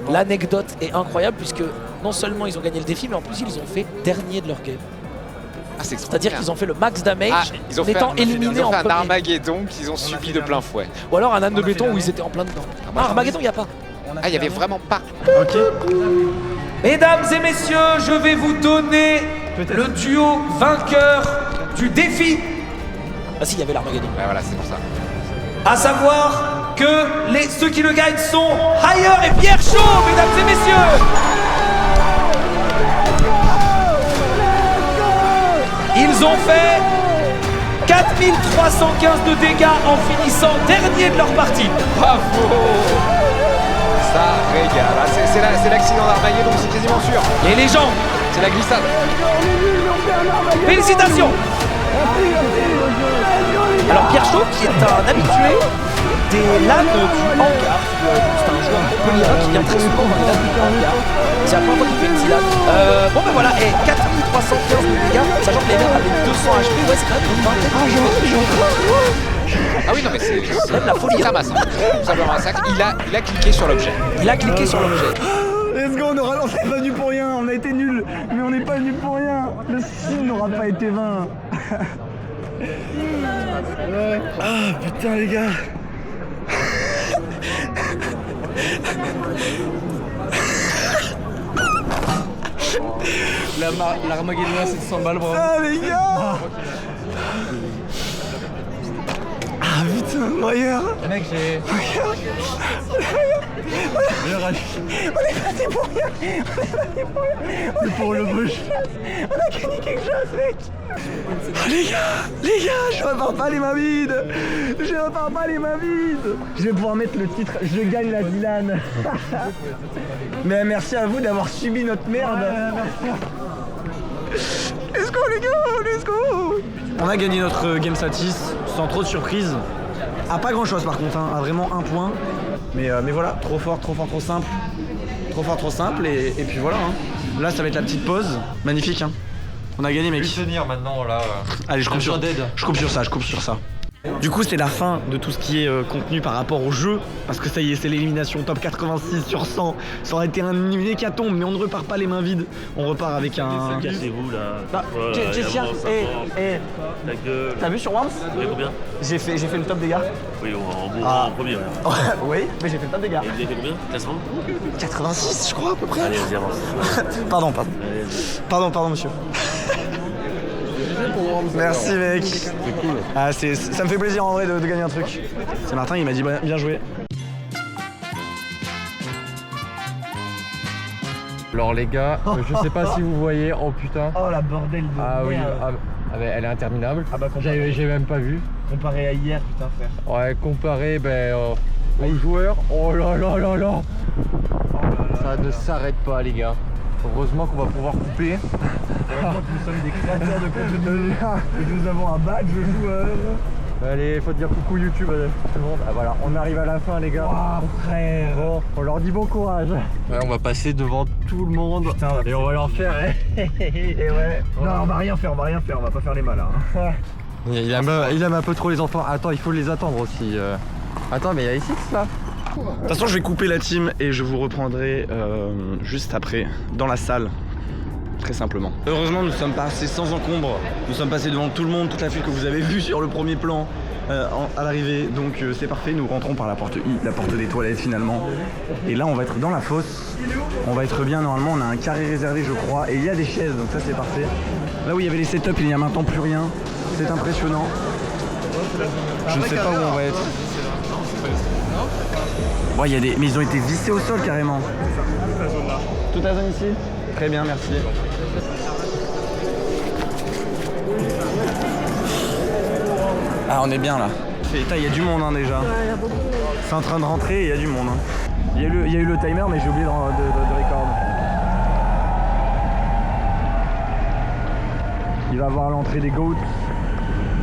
J: l'anecdote est incroyable puisque non seulement ils ont gagné le défi, mais en plus ils ont fait dernier de leur game.
I: Ah,
J: c'est-à-dire qu'ils ont fait le max damage
I: ils ont
J: en étant éliminés en
I: fait un
J: premier.
I: Armageddon qu'ils ont subi de plein fouet.
J: Ou alors un âne de béton où ils étaient en plein dedans. Ah, Armageddon, il n'y a pas.
I: Ah, il y avait vraiment pas.
F: Ok.
H: Mesdames et messieurs, je vais vous donner le duo vainqueur du défi.
J: Ah si, il y avait l'Armageddon.
I: Ouais, voilà, c'est pour ça.
H: À savoir que ceux qui le gagnent sont Higher et Pierre Chaud, mesdames et messieurs. Ils ont fait 4315 de dégâts en finissant dernier de leur partie.
I: Bravo. Ça régale. Ah, c'est l'accident d'Armageddon, c'est quasiment sûr.
H: Les légendes.
I: C'est la glissade.
H: Félicitations. Alors Pierre Chaud, qui est un habitué des LAN du hangar. C'est un joueur montpelliérain qui vient très souvent dans les LAN du hangar. C'est la première fois qu'il fait une petite LAN. Bon ben voilà, et 4315 de dégâts, sachant que les LAN avaient 200 HP, ouais c'est quand même une vingtaine.
I: Ah oui, non mais c'est
H: même la folie.
I: C'est un massacre. Tout simplement un massacre. Il a cliqué sur l'objet.
H: Il a cliqué sur l'objet.
G: Let's go, on n'est pas venu pour rien, on a été nuls, mais on n'est pas venu pour rien. Le signe n'aura pas été vain. Ah putain les gars.
C: L'Armageddon à 700 balles, bravo.
G: Ah les gars. Ah putain, Moyer.
C: Mec, j'ai.
G: On est parti pour rien. C'est pour le bush. On a gagné quelque chose, mec. Oh, les gars, je repars pas les mains vides. Je vais pouvoir mettre le titre « Je gagne la Zilan ». Mais merci à vous d'avoir subi notre merde. Let's go les gars, let's go.
F: On a gagné notre game satis sans trop de surprise. À pas grand chose par contre, hein, à vraiment un point. Mais voilà, trop fort, trop simple. Trop fort, trop simple et puis voilà. Hein. Là ça va être la petite pause. Magnifique hein. On a gagné mec.
C: Je vais tenir maintenant là.
F: Allez je coupe sur
C: d'aide.
F: ça, je coupe sur ça.
A: Du coup c'est la fin de tout ce qui est contenu par rapport au jeu, parce que ça y est, c'est l'élimination top 86 sur 100. Ça aurait été un hécatombe, mais on ne repart pas les mains vides, on repart avec un...
K: Cassez-vous là.
A: Bah, Jessia, t'as vu sur Worms?
K: Vous avez combien?
A: J'ai fait le top des gars.
K: Oui, en premier. Ouais.
A: Oui, mais j'ai fait le top des gars.
K: Et vous avez fait combien? Classement?
A: 86 je crois à peu près.
K: Allez, vas-y, avance.
A: Pardon.
K: Allez,
A: Pardon monsieur. Merci mec. C'est cool. Ah, ça me fait plaisir en vrai de gagner un truc. C'est Martin, il m'a dit bien joué.
C: Alors les gars, je sais pas si vous voyez, oh putain.
A: Oh la bordel de
C: Ah oui,
A: merde.
C: elle est interminable.
A: Ah bah
C: j'ai même pas vu.
A: comparé à hier, putain frère.
C: Ouais, comparé aux joueurs, oh là là là là. Ça ne s'arrête pas les gars. Heureusement qu'on va pouvoir couper.
A: Heureusement que nous sommes des créateurs de contenu et que nous avons un badge joueur.
C: Allez, faut dire coucou YouTube à tout le monde. Ah voilà, on arrive à la fin les gars.
A: Waouh frère.
C: Bon, on leur dit bon courage. Ouais, on va passer devant tout le monde.
A: Putain,
C: et on va leur faire.
A: Et ouais. Non, on va rien faire, on va pas faire les malins. Hein.
C: Il aime un peu trop les enfants. Attends, il faut les attendre aussi. Attends, mais il y a ici là.
A: De toute façon, je vais couper la team et je vous reprendrai juste après dans la salle. Très simplement. Heureusement, nous sommes passés sans encombre. Nous sommes passés devant tout le monde, toute la file que vous avez vue sur le premier plan à l'arrivée. Donc c'est parfait, nous rentrons par la porte I, la porte des toilettes finalement. Et là, on va être dans la fosse. On va être bien, normalement, on a un carré réservé, je crois. Et il y a des chaises, donc ça c'est parfait. Là où il y avait les setups, il n'y a maintenant plus rien. C'est impressionnant. Je ne sais pas où on va être. Ouais, il y a des... Mais ils ont été vissés au sol carrément. Toute la zone ici? Très bien, merci. Ah, on est bien là. Il y a du monde hein, déjà. C'est en train de rentrer et il y a du monde. Hein. Il y a eu le timer, mais j'ai oublié de record. Il va avoir l'entrée des GOATs,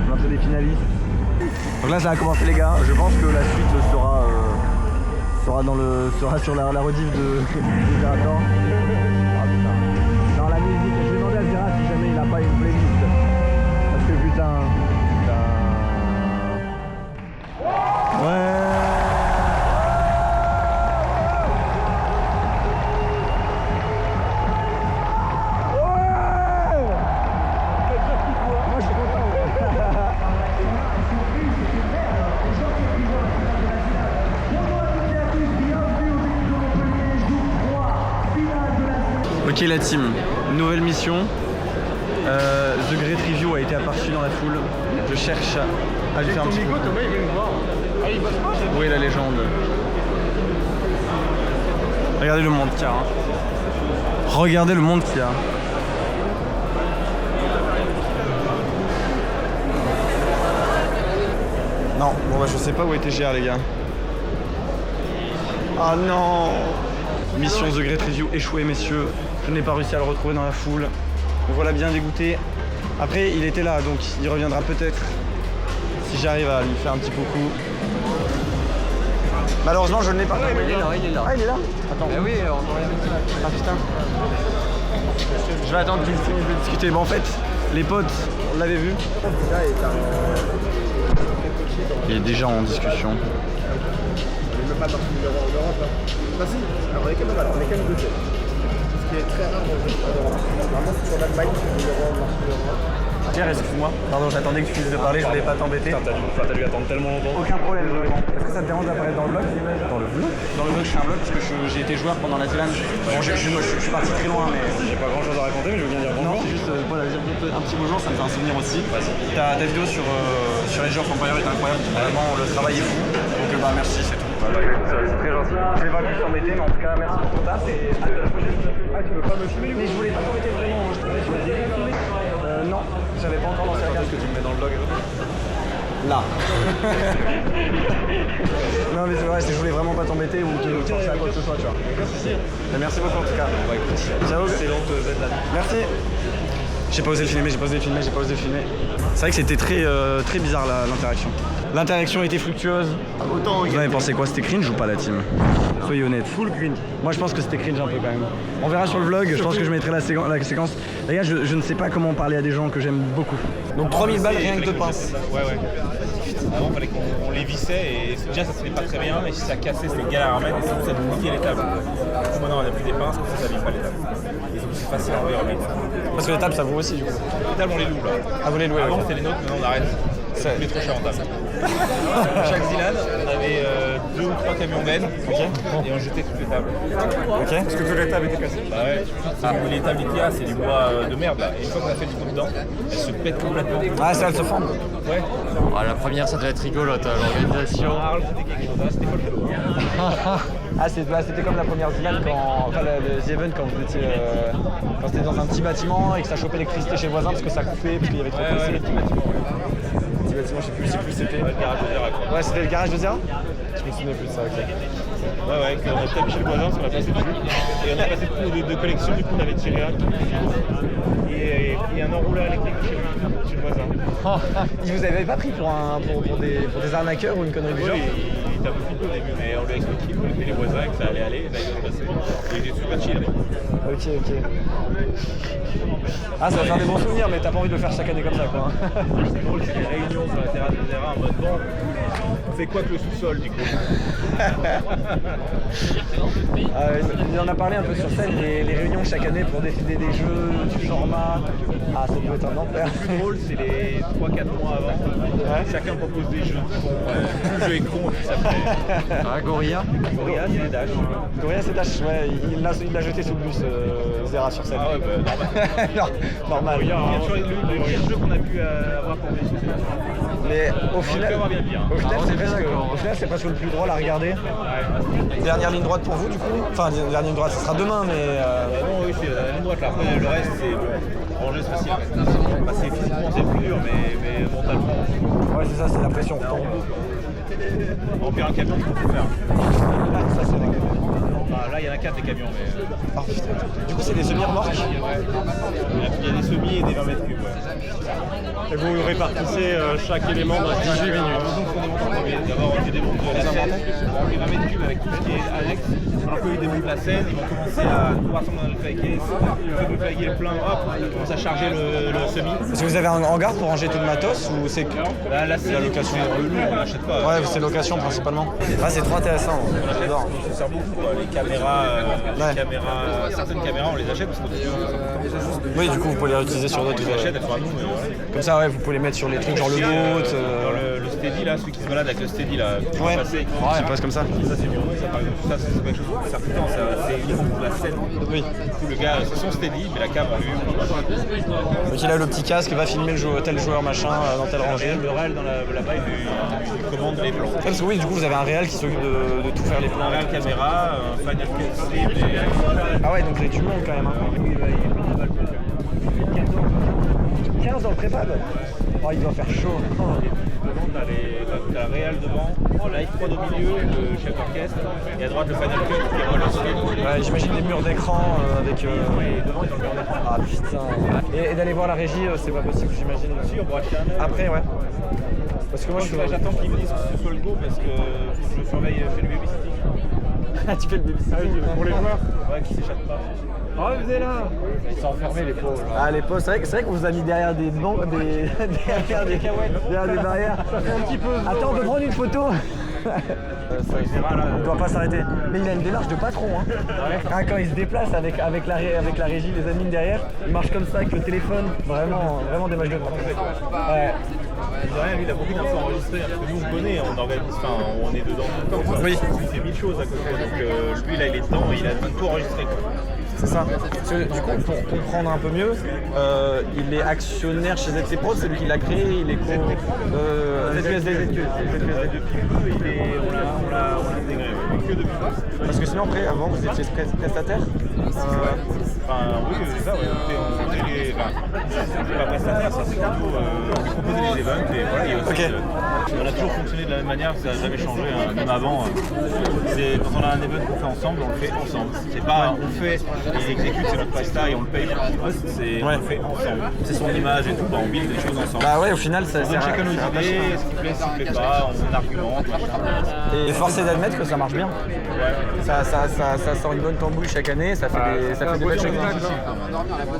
A: l'entrée des finalistes. Donc là, ça a commencé les gars. Je pense que la suite sera sur la rediff de Zerator. Dans la musique, je vais demander à Zera si jamais il a pas une playlist. Parce que putain. Ouais. Moi je suis content. Ok la team, nouvelle mission. The Great Review a été aperçu dans la foule. Je cherche à lui faire un petit coup. Où est la légende? Regardez le monde qu'il y a. Hein. Regardez le monde qu'il y a. Non, bon bah je sais pas où était GR les gars. Ah non. Mission The Great Review échouée messieurs. Je n'ai pas réussi à le retrouver dans la foule. Me voilà bien dégoûté. Après il était là donc il reviendra peut-être si j'arrive à lui faire un petit coucou. Malheureusement je ne l'ai pas.
C: Ah, il est là.
A: Ah il est là. Attends.
C: Eh oui,
A: Ah putain. Je vais attendre qu'il finisse de discuter. Bon en fait les potes on l'avait vu. Il est déjà en discussion.
E: Pas dans le numéro en Europe. Bah si, alors on est quand même deux. Ce qui est très rare dans le jeu en Europe. Normalement c'est sur l'Allemagne, numéro 1 marche l'Europe.
A: Pierre, excuse-moi. Pardon, j'attendais que tu finisses de parler, je voulais pas t'embêter.
K: T'as dû attendre tellement longtemps.
A: Aucun problème, vraiment. Est-ce que ça te dérange d'apparaître dans le vlog? Dans le vlog? Dans le vlog, je fais un vlog parce que j'ai été joueur pendant la Zélande. Bon, je suis parti très loin, mais.
K: J'ai pas grand chose à raconter, mais je veux bien dire bonjour.
A: Non, c'est juste voilà, dire un petit bonjour, ça me fait un souvenir aussi. Ta vidéo sur Age of Empires est incroyable. Vraiment, le travail est fou. Donc, bah, merci, c'est tout. C'est très gentil. Je vais pas plus t'embêter, mais en tout cas, merci pour ton taf et à la prochaine. Ah, tu veux pas me filmer? Mais je voulais pas t'embêter vraiment. Non, j'avais pas encore lancé la carte.
K: Est-ce que tu me mets dans le vlog?
A: Là. Non mais c'est vrai, je voulais vraiment pas t'embêter ou te forcer à quoi que ce soit, tu vois. Mais merci beaucoup en tout cas.
K: Bah écoute,
A: ciao.
K: excellente Z-Lab.
A: Merci. J'ai pas osé le filmer, C'est vrai que c'était très bizarre l'interaction. L'interaction était fructueuse.
E: Autant
A: Vous en avez pensé quoi? C'était cringe ou pas la team? Soyez honnête.
E: full cringe.
A: Moi je pense que c'était cringe un peu quand même. On verra sur le vlog, je pense que je mettrai la séquence. Les gars, je ne sais pas comment parler à des gens que j'aime beaucoup. Donc 3000 balles rien que de pince.
L: Ouais. Avant, il fallait qu'on les vissait et déjà ça se fait pas très bien. Et si ça cassait, c'était galère à remettre et surtout ça nous niquait les tables. Du coup, maintenant on a plus des pinces, ça ne pas les tables. Et donc c'est facile à enlever.
A: Parce que les tables ça vaut aussi du coup.
L: Les tables on les loue là.
A: Ah vous les louez?
L: Avant c'était les nôtres, maintenant on arrête. Ça coûtait trop cher en table. Chaque Zilan, on avait 2 ou 3 camions d'aide et on jetait toutes les tables.
A: Ok.
L: Parce que toutes les tables étaient cassées. Bah ouais. Les tables Ikea, c'est du bois de merde là. Et une fois qu'on a fait du coup dedans, elles se pètent complètement.
A: Ah, ça, elles se fendent.
L: Ouais.
C: Ah, la première, ça devait être rigolote, l'organisation.
L: Arles, c'était quelque chose, c'était folklore.
A: Ah, c'était comme la première Zilan enfin le The Event quand vous étiez. Quand c'était dans un petit bâtiment et que ça chopait l'électricité chez le voisin parce que ça coupait, parce qu'il y avait trop de
L: Ouais, le petit bâtiment.
A: Petit bâtiment, je sais plus c'était.
L: Le garage de Zera quoi.
A: Ouais, c'était le garage de Zera? Je me souvenais plus de ça, ok.
L: Ouais, qu'on a tapé chez le voisin, parce qu'on a passé dessus. Et on a passé de collection, du coup on avait tiré un. Et un enrouleur électrique chez le voisin.
A: Ils vous avaient pas pris pour des arnaqueurs ou une connerie du genre?
L: Oui, il était un peu flippé au début, mais on lui a expliqué qu'il connaissait les voisins, que ça allait aller, et là il va se passer. Et il était super chill.
A: Ok. Ah, ça va faire des bons souvenirs, mais t'as pas envie de le faire chaque année comme ça quoi.
L: C'est drôle, c'est des réunions sur la terrasse de Zera en mode bon, on fait quoi que le sous-sol du coup?
A: Il en a parlé un peu sur scène, les réunions chaque année pour décider des jeux, du format. Ah, ça doit être un enfer.
L: Le plus drôle, c'est les 3-4 mois avant. Chacun propose des jeux cons. Le jeu est con, et puis ça fait.
C: Ah, Gorilla?
L: Gorilla, c'est des Dash.
A: Gorilla, c'est Dash, ouais, il l'a jeté sous le bus, Zera sur scène.
L: Ah ouais, bah
A: normal.
L: Il y a toujours le pire jeu qu'on a pu avoir pour des jeux.
A: Mais au final, c'est presque le plus drôle à regarder. Dernière ligne droite pour vous du coup? Enfin, dernière ligne droite, ce sera demain, mais.
L: Non, oui, c'est la ligne droite là. Après, le reste, c'est en jeu spécial. Bah, c'est physiquement, c'est plus dur, mais mentalement.
A: Ouais, c'est ça, c'est la pression retombe.
L: En pire, un camion, tu peux tout faire.
A: Ça, c'est vrai.
L: Là, il y en a 4 des camions, mais.
A: Oh, putain. Du coup, c'est des semi-remorques?
L: Il y a des semis et des 20 mètres cubes.
E: Et vous répartissez chaque élément dans 18 minutes.
L: D'abord, on démonte la scène, on fait 20 mètres cubes avec tout ce qui est annexe. Alors qu'ils démontent la scène, ils vont commencer à tout rassembler dans le flaguier. Une fois que le flaguier est plein, hop, ils commencent à charger le semi.
A: Est-ce que vous avez un hangar pour ranger tout le matos ou c'est
L: Là, c'est la location. On l'achète pas.
A: Ouais, c'est location principalement. Ah, c'est trop intéressant. J'adore.
L: Ça sert beaucoup quoi. Les caméras, certaines caméras on les achète parce que
A: oui, du coup vous pouvez les réutiliser sur d'autres.
L: On les achète, elles sont à nous.
A: Comme ça, ouais, vous pouvez les mettre sur les trucs genre le boat.
L: Le steady là, celui qui se balade avec le steady là.
A: Ouais, c'est presque comme ça.
L: Ça c'est mieux. Ça par exemple, ça c'est quelque chose qui sert tout le temps. C'est uniquement pour la scène.
A: Oui.
L: Du coup le gars, c'est son steady, mais la cam on lui.
A: Donc il a le petit casque, va filmer tel joueur machin dans telle rangée.
L: Le réel dans là-bas il commande les plans.
A: Parce que oui, du coup vous avez un réel qui s'occupe de tout faire les plans.
L: Un réel caméra, un Final Cut Stream et...
A: Ah ouais, donc il y a du monde quand même. 15 dans le prépad. Oh, il doit faire chaud.
L: T'as le réel devant, Live Prod au milieu, le chef d'orchestre, et à droite le Final Cut qui est relancé.
A: Ouais, j'imagine des murs d'écran avec.
L: Et devant ils ont le mur d'écran.
A: Ah putain. Et d'aller voir la régie, c'est pas possible, j'imagine.
L: Si, on pourra acheter un œil.
A: Après, ouais. Parce que moi
L: j'attends qu'ils me disent que ce soit le go parce que je surveille, je fais le babysitting.
A: Ah, tu fais le babysitting
E: Pour les joueurs?
L: Ouais, qui s'échappent pas.
E: Oh, venez là!
L: Ils sont enfermés les pauvres.
A: Ah, les pauvres, c'est vrai qu'on vous a mis derrière des bancs, derrière des barrières.
E: Ça fait un petit peu.
A: Attends, on peut prendre une photo. On doit pas s'arrêter. Mais il a une démarche de patron. Hein. Ah, quand il se déplace avec la régie, les admins derrière, il marche comme ça avec le téléphone. Vraiment démarche de patron. Ouais.
L: Rien, lui il a beaucoup d'infos enregistrées, parce que nous on connaît, on organise, enfin on est dedans tout le temps. Quoi.
A: Oui.
L: Il fait 1000 choses à côté, donc lui là il est dedans et il a tout enregistré. Quoi.
A: C'est ça. Parce que, du coup, pour comprendre un peu mieux, il est actionnaire chez ZC Pro, c'est lui qui l'a créé, il est co. ZQSD.
L: Depuis peu, on l'a intégré, que depuis peu.
A: Parce que sinon, après, avant, vous étiez prestataire
L: Enfin, oui, c'est ça, ouais. c'est pas prestataire, ça c'est plutôt lui proposer des events et voilà. Et aussi, on a toujours fonctionné de la même manière, ça n'a jamais changé, hein, même avant. C'est quand on a un event qu'on fait ensemble, on le fait ensemble. C'est pas on le fait, il exécute, c'est notre presta et on le paye pour qu'il poste, c'est on le fait ensemble. C'est son image et tout, bah, on build des choses ensemble.
A: Bah ouais, au final, ça
L: on donne chacun nos idées, ce qui plaît, ce qui plaît pas, on argumente, machin.
A: Et force est d'admettre que ça marche bien.
L: Ouais.
A: Ça sort une bonne tambouille chaque année, ça fait des belles choses.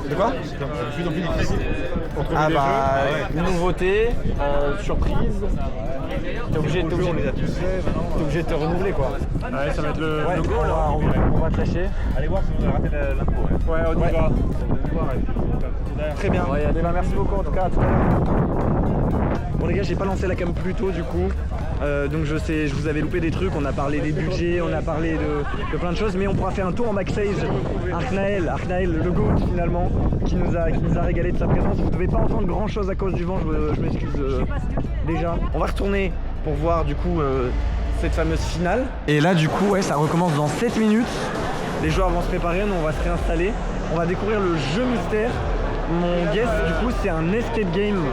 A: De quoi?
L: C'est de plus en plus difficile.
A: Ah bah, nouveauté, surprise. T'es obligé de te renouveler quoi.
K: Ouais, ça va être le
A: go là, on va te lâcher.
L: Allez voir si on a raté l'intro.
K: Ouais, on y va.
A: Très bien. Merci beaucoup en tout cas. À tout à l'heure. Bon les gars, j'ai pas lancé la cam plus tôt du coup. Donc je vous avais loupé des trucs, on a parlé des budgets, on a parlé de plein de choses, mais on pourra faire un tour en backstage. Arknael, le GOAT finalement, qui nous a régalé de sa présence. Vous devez pas entendre grand chose à cause du vent, je m'excuse déjà. On va retourner pour voir du coup cette fameuse finale. Et là du coup ouais, ça recommence dans 7 minutes. Les joueurs vont se préparer, nous on va se réinstaller. On va découvrir le jeu mystère. Mon guess du coup c'est un escape game.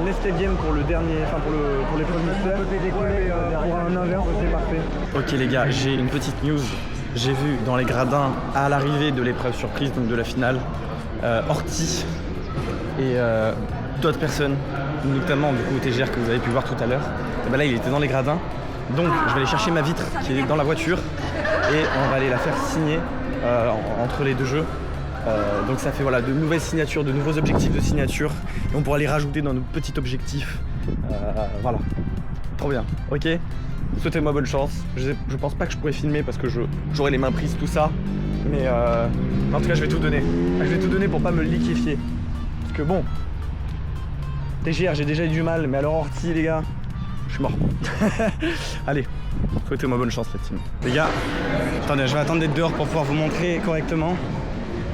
A: Escape game pour le dernier, enfin pour les premiers mystères. Pour un inverse, c'est parfait. Ok les gars, j'ai une petite news. J'ai vu dans les gradins à l'arrivée de l'épreuve surprise, donc de la finale, Horty et d'autres personnes, notamment du coup TGR que vous avez pu voir tout à l'heure. Et ben là il était dans les gradins, donc je vais aller chercher ma vitre qui est dans la voiture et on va aller la faire signer entre les deux jeux. Donc ça fait voilà, de nouvelles signatures, de nouveaux objectifs de signature et on pourra les rajouter dans nos petits objectifs. Voilà, trop bien, ok. Souhaitez-moi bonne chance. Je pense pas que je pourrais filmer parce que j'aurais les mains prises, tout ça. Mais en tout cas, je vais tout donner. Je vais tout donner pour pas me liquéfier. Parce que bon, TGR, j'ai déjà eu du mal, mais alors Horty, les gars, je suis mort. Allez, souhaitez-moi bonne chance, la team. Les gars, attendez, je vais attendre d'être dehors pour pouvoir vous montrer correctement.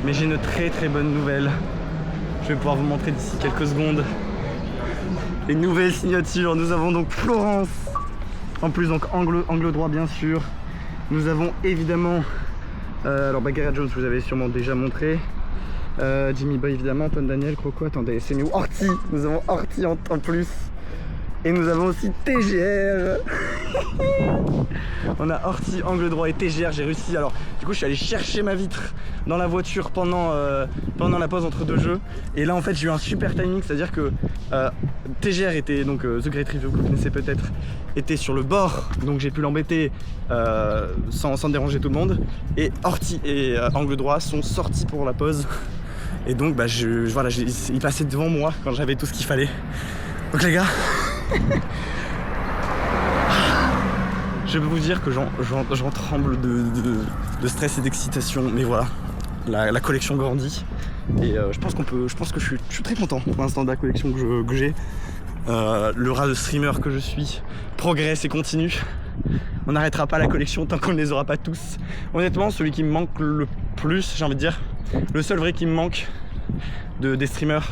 A: Mais j'ai une très très bonne nouvelle. Je vais pouvoir vous montrer d'ici quelques secondes. Les nouvelles signatures. Nous avons donc Florence. En plus donc angle droit bien sûr. Nous avons évidemment alors Bagheera Jones, vous avez sûrement déjà montré. Jimmy Boy évidemment, Antoine Daniel, Croco, attendez, c'est nous Horty. Nous avons Horty en plus. Et nous avons aussi TGR. On a Horty, angle droit et TGR, j'ai réussi. Alors du coup je suis allé chercher ma vitre dans la voiture pendant la pause entre deux jeux. Et là en fait j'ai eu un super timing, c'est à dire que TGR était donc The Great Review que vous connaissez peut-être, était sur le bord, donc j'ai pu l'embêter sans déranger tout le monde. Et Horty et angle droit sont sortis pour la pause. Et donc bah voilà, il passait devant moi quand j'avais tout ce qu'il fallait. Donc les gars, je peux vous dire que j'en tremble de stress et d'excitation, mais voilà, la collection grandit et je pense que je suis très content pour l'instant de la collection que j'ai. Le rat de streamer que je suis progresse et continue. On n'arrêtera pas la collection tant qu'on ne les aura pas tous. Honnêtement, celui qui me manque le plus, j'ai envie de dire, le seul vrai qui me manque des streamers,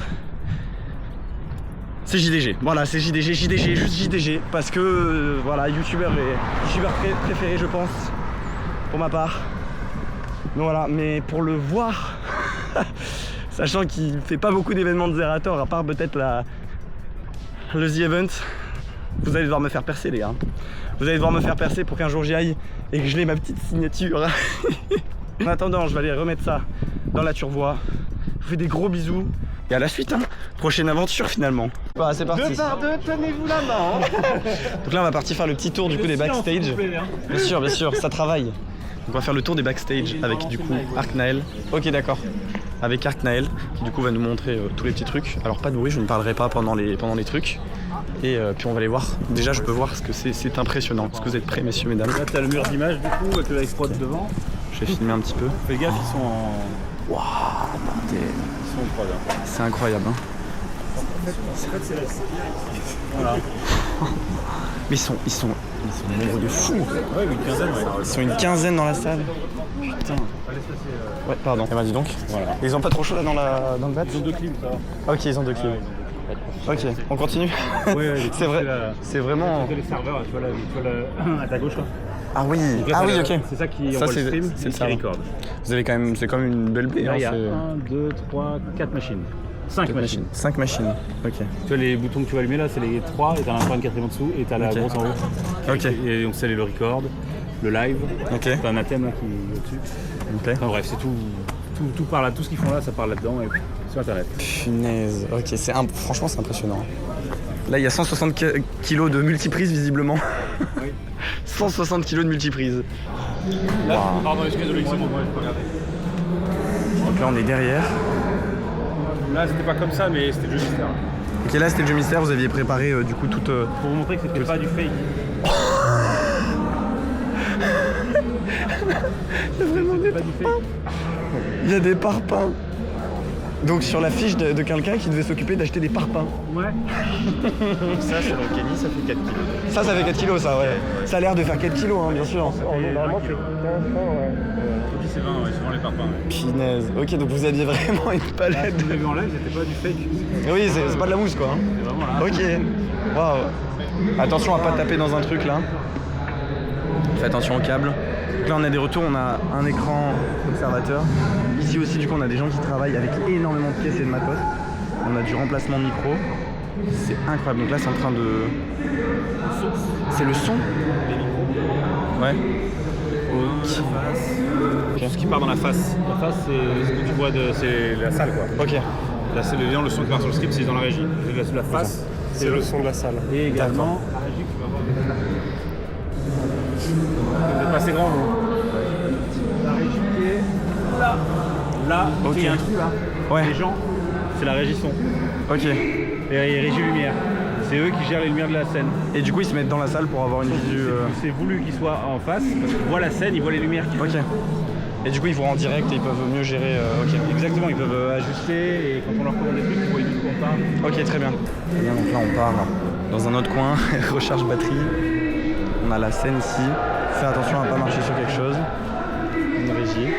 A: c'est JDG. Voilà, c'est JDG, juste JDG. Parce que, voilà, youtubeur préféré, je pense, pour ma part. Donc voilà, mais pour le voir, sachant qu'il fait pas beaucoup d'événements de Zerator, à part peut-être le The Event, vous allez devoir me faire percer, les gars. Vous allez devoir me faire percer pour qu'un jour j'y aille et que je l'ai ma petite signature. En attendant, je vais aller remettre ça dans la turvoie. Je vous fais des gros bisous. Et à la suite, hein. Prochaine aventure finalement. Bah, c'est parti.
E: 2 par 2, tenez-vous la main.
A: Donc là on va partir faire le petit tour du coup des backstage. Bien sûr, ça travaille. Donc on va faire le tour des backstage avec du coup Arknael. Ok d'accord. Avec Arknael qui du coup va nous montrer tous les petits trucs. Alors pas de bruit, je ne parlerai pas pendant les trucs. Et puis on va aller voir. Déjà je peux voir ce que c'est impressionnant. Est-ce que vous êtes prêts messieurs, mesdames?
K: Là t'as le mur d'image du coup avec le live prod devant.
A: Je vais filmer un petit peu.
K: Fais gaffe, ils sont en...
A: Waouh, c'est incroyable hein.
K: Voilà.
A: Mais ils sont nombreux de fous.
K: Ouais, une quinzaine, ouais.
A: Ils sont une quinzaine dans la salle. Putain. Ouais, pardon. Et bah dis donc. Voilà. Ils ont pas trop chaud là dans le bat?
K: Ils ont 2 clims, ça va.
A: Ok, ils ont 2 clims. Ok, on continue.
K: Ouais,
A: c'est vrai. C'est vraiment.
K: Les serveurs, tu vois à ta gauche là.
E: Ah oui,
L: Donc là,
E: ah oui,
L: c'est
E: ok.
L: C'est ça qui
E: Ça,
L: envoie
E: c'est-
L: le stream
E: c'est
L: et
E: ça.
L: qui record.
E: Vous avez quand même, c'est comme une belle baie.
L: Là, il y a
E: c'est-
L: 1, 2, 3, 4 machines. 5 machines.
E: 5 machines, ok.
L: Tu vois, les boutons que tu vas allumer là, c'est les 3, et t'as encore une quatrième en dessous, et t'as la
E: Ok.
L: grosse en haut.
E: Ok.
L: Et donc, c'est le record, le live,
E: Ok.
L: t'as un athème là qui est au-dessus.
E: Ok.
L: Enfin bref, c'est tout part là, tout ce qu'ils font là, ça part là-dedans, et sur internet.
E: Punaise, ok, franchement c'est impressionnant. Là il y a 160 kilos de multiprise visiblement.
L: Oui.
E: 160 kilos de multiprise.
L: Là, pardon, excusez-moi, moi je peux regarder.
E: Donc là on est derrière.
L: Là, c'était pas comme ça, mais c'était le jeu mystère.
E: Ok, là c'était le jeu mystère, vous aviez préparé du coup toute...
L: Pour vous montrer que c'était pas du fake.
E: Il y a vraiment des parpaings. Il y a des parpaings. Donc sur la fiche de quelqu'un qui devait s'occuper d'acheter des parpaings.
L: Ouais.
K: Ça, selon Kenny, ça fait 4 kilos.
E: Ça fait 4 kilos ça, ouais. Ça a l'air de faire 4 kilos, hein, bien sûr.
L: Normalement, c'est 15 ouais. C'est 20, ouais, c'est 20 les parpaings. Ouais.
E: Punaise. Ok, donc vous aviez vraiment une palette.
L: Vous avez vu en live, c'était pas du fake.
E: Oui, c'est pas de la mousse quoi. Hein.
L: C'est vraiment là.
E: Ok. Waouh. Attention à pas taper dans un truc là. Fais attention au câble. Donc là on a des retours, on a un écran observateur. Ici aussi du coup on a des gens qui travaillent avec énormément de pièces et de matos. On a du remplacement de micro. C'est incroyable. Donc là c'est en train de... C'est le son. Ouais.
L: Tout ce qui part dans la face. La face, c'est ce que tu vois, c'est la salle quoi.
E: Ok.
L: Là, c'est le son qui part sur le script, c'est dans la régie. La face,
K: C'est le son de la salle.
L: et également la régie que tu vas voir. Vous êtes pas assez grand, vous. La régie qui est là. Là,
E: Ok.
L: il y a un trou là.
E: Ouais.
L: Les gens, c'est la régie son.
E: Ok.
L: Et régie lumière. C'est eux qui gèrent les lumières de la scène.
E: Et du coup ils se mettent dans la salle pour avoir une visu...
L: C'est voulu qu'ils soient en face, parce qu'ils voient la scène, ils voient les lumières qui...
E: Ok. Et du coup ils vont en direct et ils peuvent mieux gérer... Ok.
L: Exactement, ils peuvent ajuster, et quand on leur commande des trucs, ils voient du coup on part.
E: Ok, très bien. Très bien, donc là on part dans un autre coin, recharge batterie. On a la scène ici. Fais attention à ne pas marcher sur quelque chose. Une régie.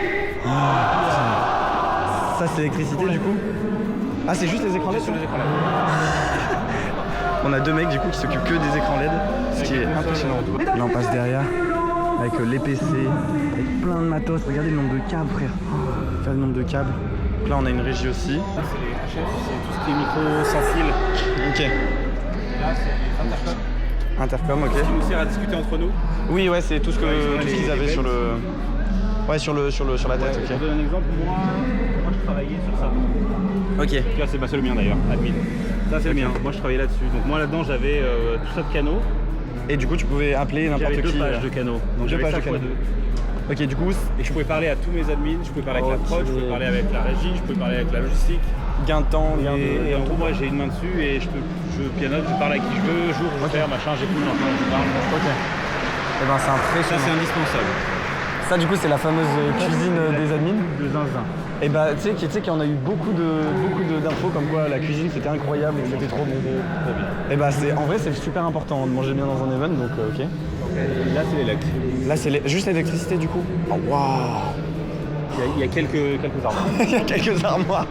E: Ça c'est l'électricité du coup. Ah c'est juste les écrans LED
L: Sur les écrans là.
E: On a deux mecs du coup qui s'occupent que des écrans LED, ce qui est impressionnant. Là on passe derrière avec les PC, avec plein de matos. Regardez le nombre de câbles frère. Regardez le nombre de câbles. Donc là on a une régie aussi.
L: Là, c'est les HF, c'est tout ce qui est micro sans fil.
E: Ok.
L: Là, c'est les intercoms.
E: Intercom, ok.
L: Ce qui nous sert à discuter entre nous.
E: Oui, ouais, c'est tout ce
L: Ouais,
E: qu'ils avaient
L: les
E: sur le... Ouais, sur la tête,
L: Je
E: ok.
L: te donne un exemple. Moi, je travaillais sur ça.
E: Ok.
L: Tu vois, c'est le mien d'ailleurs, admin. Ça, c'est le mien. Moi, je travaillais là-dessus. Donc, moi, là-dedans, j'avais tout ça de canaux.
E: Et du coup, tu pouvais appeler n'importe
L: J'avais
E: qui.
L: 2 pages de canaux. Donc,
E: Deux
L: j'avais
E: pages de
L: 4 fois
E: canaux.
L: 2.
E: Ok, du coup,
L: Et je pouvais parler à tous mes admins, je pouvais parler avec la prod, je pouvais parler avec la régie, je pouvais parler avec la logistique.
E: gain de temps, gain
L: Et en
E: de...
L: gros, moi, j'ai une main dessus et je pianote, je parle à qui je veux, j'ouvre, je faire, machin, j'écoute, j'entends, je parle.
E: Ok. Et ben, c'est impressionnant.
L: Ça, c'est indispensable.
E: Ça, du coup, c'est la fameuse cuisine des admins.
L: De zinzin.
E: Et bah, tu sais qu'il y en a eu beaucoup d'infos comme quoi la cuisine c'était incroyable et que c'était trop bon. Et bah, en vrai, c'est super important de manger bien dans un event, donc ok.
L: Là, c'est l'électrique.
E: Là, c'est juste l'électricité du coup. Oh, waouh!
L: Il y a quelques armoires.
E: Il y a quelques armoires.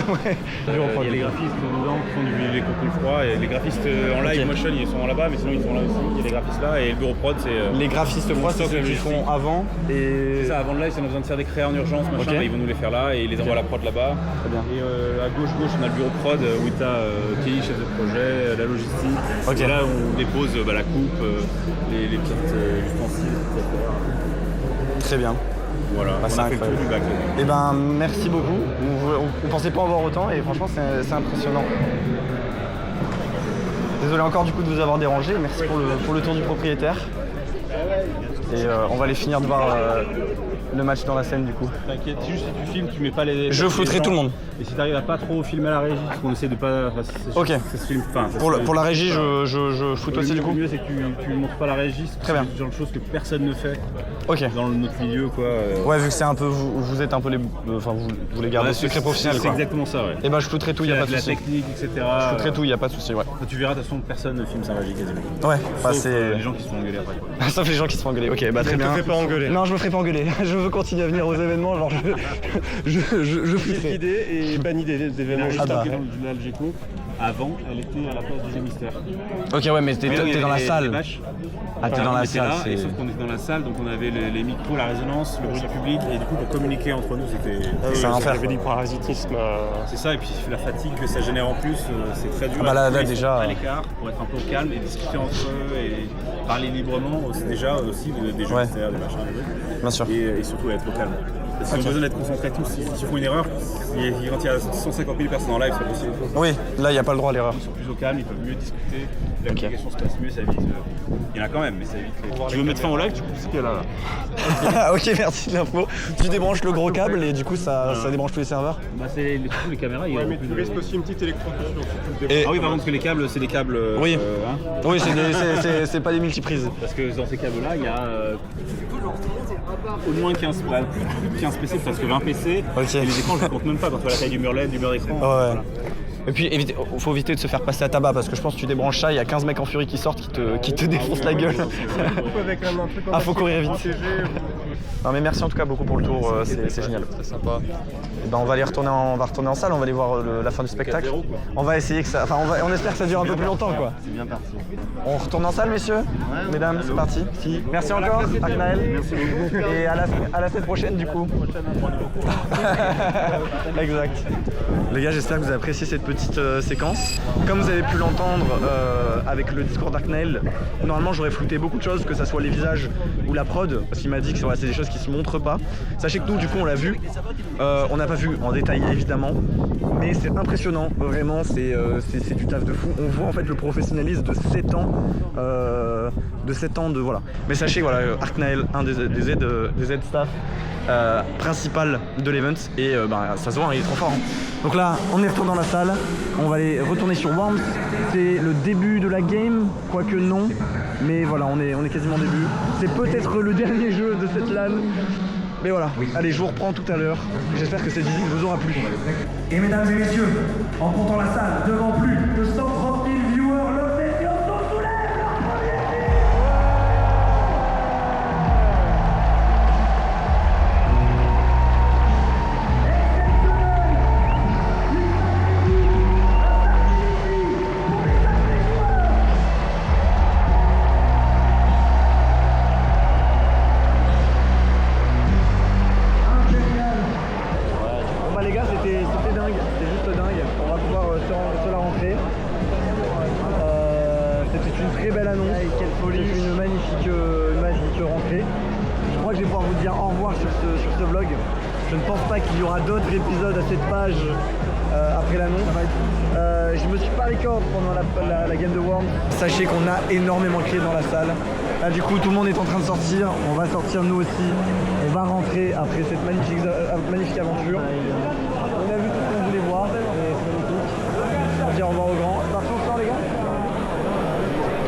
E: Ouais.
L: Il y a les graphistes dedans qui font des contenus froids et les graphistes en live motion ils sont là-bas mais sinon ils sont là aussi. Il y a les graphistes là et le bureau prod c'est.
E: Les graphistes froids c'est ceux qui font avant et.
L: C'est ça, avant le live si on a besoin de faire des créas en urgence machin, bah, ils vont nous les faire là et ils les envoient à la prod là-bas.
E: Très bien.
L: Et à gauche on a le bureau prod où tu as Kelly, chef de projet, la logistique.
E: Okay.
L: Et là on dépose la coupe, les petites ustensiles, etc.
E: Très bien.
L: Voilà,
E: bah,
L: on a fait le tour du bac.
E: Et ben merci beaucoup. On pensait pas en voir autant et franchement c'est impressionnant. Désolé encore du coup de vous avoir dérangé. Merci pour le tour du propriétaire. Et on va aller finir de voir le match dans la scène du coup.
L: T'inquiète, juste si tu filmes, tu mets pas les.
E: Je flouterai tout le monde.
L: Et si t'arrives à pas trop filmer à la régie, parce qu'on essaie de pas.
E: Ok.
L: Ça se filme. Enfin,
E: pour la régie, je floute aussi du coup.
L: Le mieux c'est que tu montres pas la régie.
E: Très bien.
L: C'est le genre de choses que personne ne fait.
E: Ok.
L: Dans notre milieu quoi.
E: Ouais, vu que c'est un peu vous êtes un peu les. Enfin vous les gardez secret professionnel quoi.
L: C'est exactement ça ouais.
E: Et ben je flouterai tout, il y a pas de souci.
L: La technique, etc.
E: Je flouterai tout, il y a pas de souci, ouais.
L: Tu verras de toute façon personne ne filme sans régie quasiment.
E: Ouais, bah
L: sauf
E: c'est.
L: les gens qui se font engueuler après quoi.
E: Sauf les gens qui se font engueuler. Ok, bah très bien.
K: Je te fais pas engueuler.
E: Non, je me ferai pas engueuler. Je veux continuer à venir aux événements, genre je flouterai.
K: Liquidé et banni des événements juste
E: bah.
K: après.
L: Dans l'Algeco.
D: Avant, elle était à la place du Gémister.
E: Ok, ouais, mais t'es dans la salle. Ah, t'es dans la salle,
D: et sauf qu'on était dans la salle, donc on avait les micros, la résonance, le bruit du public, et du coup pour communiquer entre nous c'était...
E: C'est un enfer.
K: J'avais du parasitisme.
D: C'est ça, et puis la fatigue que ça génère en plus, c'est très dur.
E: Ah bah là
D: Ils sont
E: déjà...
D: à l'écart, pour être un peu au calme et discuter entre eux et parler librement, c'est déjà aussi des jeux,
E: Ouais.
D: c'est-à-dire des machins, des trucs.
E: Bien sûr.
D: Et surtout être au calme. Parce qu'ils ont besoin d'être concentrés tous. S'ils font une erreur, quand il y a 150 000 personnes en live, c'est possible.
E: Oui, là il n'y a pas le droit à l'erreur.
D: Ils sont plus au calme, ils peuvent mieux discuter, la communication se passe mieux, ça évite. Il y en a quand même, mais ça évite. Tu veux mettre fin au live, tu coupes ce qu'il y a là.
E: Ok, merci de l'info. Tu débranches le gros câble et du coup ça débranche tous les serveurs.
D: Bah c'est les caméras, il y a
K: Mais tu risques aussi une petite électrocution.
D: Ah oui, par contre, que les câbles, c'est des câbles.
E: Oui,
D: hein.
E: oui, c'est pas des multiprises.
D: Parce que dans ces câbles-là, il y a au moins 15 PC, parce que 20 PC.
E: Ok.
D: Et les écrans, je ne compte même pas quand tu vois la taille du mur LED, du mur d'écran.
E: Ouais.
D: Voilà.
E: Et puis faut éviter de se faire passer à tabac parce que je pense que tu débranches ça, il y a 15 mecs en furie qui sortent qui te défoncent la gueule. Ah, faut courir vite. Non mais merci en tout cas beaucoup pour le tour, c'est génial.
C: C'est sympa.
E: Et ben on va retourner en salle, on va aller voir la fin du spectacle. On va essayer que ça, enfin on espère que ça dure un peu plus longtemps quoi.
D: C'est bien parti.
E: On retourne en salle messieurs, mesdames, c'est parti. Merci encore, Arnaël.
D: Merci beaucoup.
E: Et à la semaine prochaine du coup. Exact. Les gars, j'espère que vous avez apprécié cette petite séquence. Comme vous avez pu l'entendre avec le discours d'Arknael, normalement j'aurais flouté beaucoup de choses, que ça soit les visages ou la prod, parce qu'il m'a dit que c'est des choses qui se montrent pas. Sachez que nous du coup on l'a vu, on n'a pas vu en détail évidemment, mais c'est impressionnant, vraiment c'est du taf de fou. On voit en fait le professionnalisme de 7 ans, de voilà. Mais sachez voilà, Arknael, un des Z staff principal de l'event et ça se voit, il est trop fort. Hein. Donc là on est retourné dans la salle, on va aller retourner sur Worms, c'est le début de la game, quoique non, mais voilà on est quasiment au début. C'est peut-être le dernier jeu de cette LAN, mais voilà, allez je vous reprends tout à l'heure, j'espère que cette visite vous aura plu.
H: Et mesdames et messieurs, en comptant la salle, devant plus de 130 000 viewers, le Festival soulève leur premier
E: Bon bah les gars c'était dingue, c'était juste dingue, on va pouvoir se la rentrer. C'était une très belle annonce, quelle folie, une magnifique rentrée. Je crois que je vais pouvoir vous dire au revoir sur ce vlog. Je ne pense pas qu'il y aura d'autres épisodes à cette page après l'annonce. Je me suis pas record pendant la game de Worms. Sachez qu'on a énormément de clés dans la salle. Là du coup tout le monde est en train de sortir, on va sortir nous aussi. On va rentrer après cette magnifique aventure. On a vu tout ce qu'on voulait voir, et c'est magnifique. On va dire au revoir aux grands. Par contre, les gars,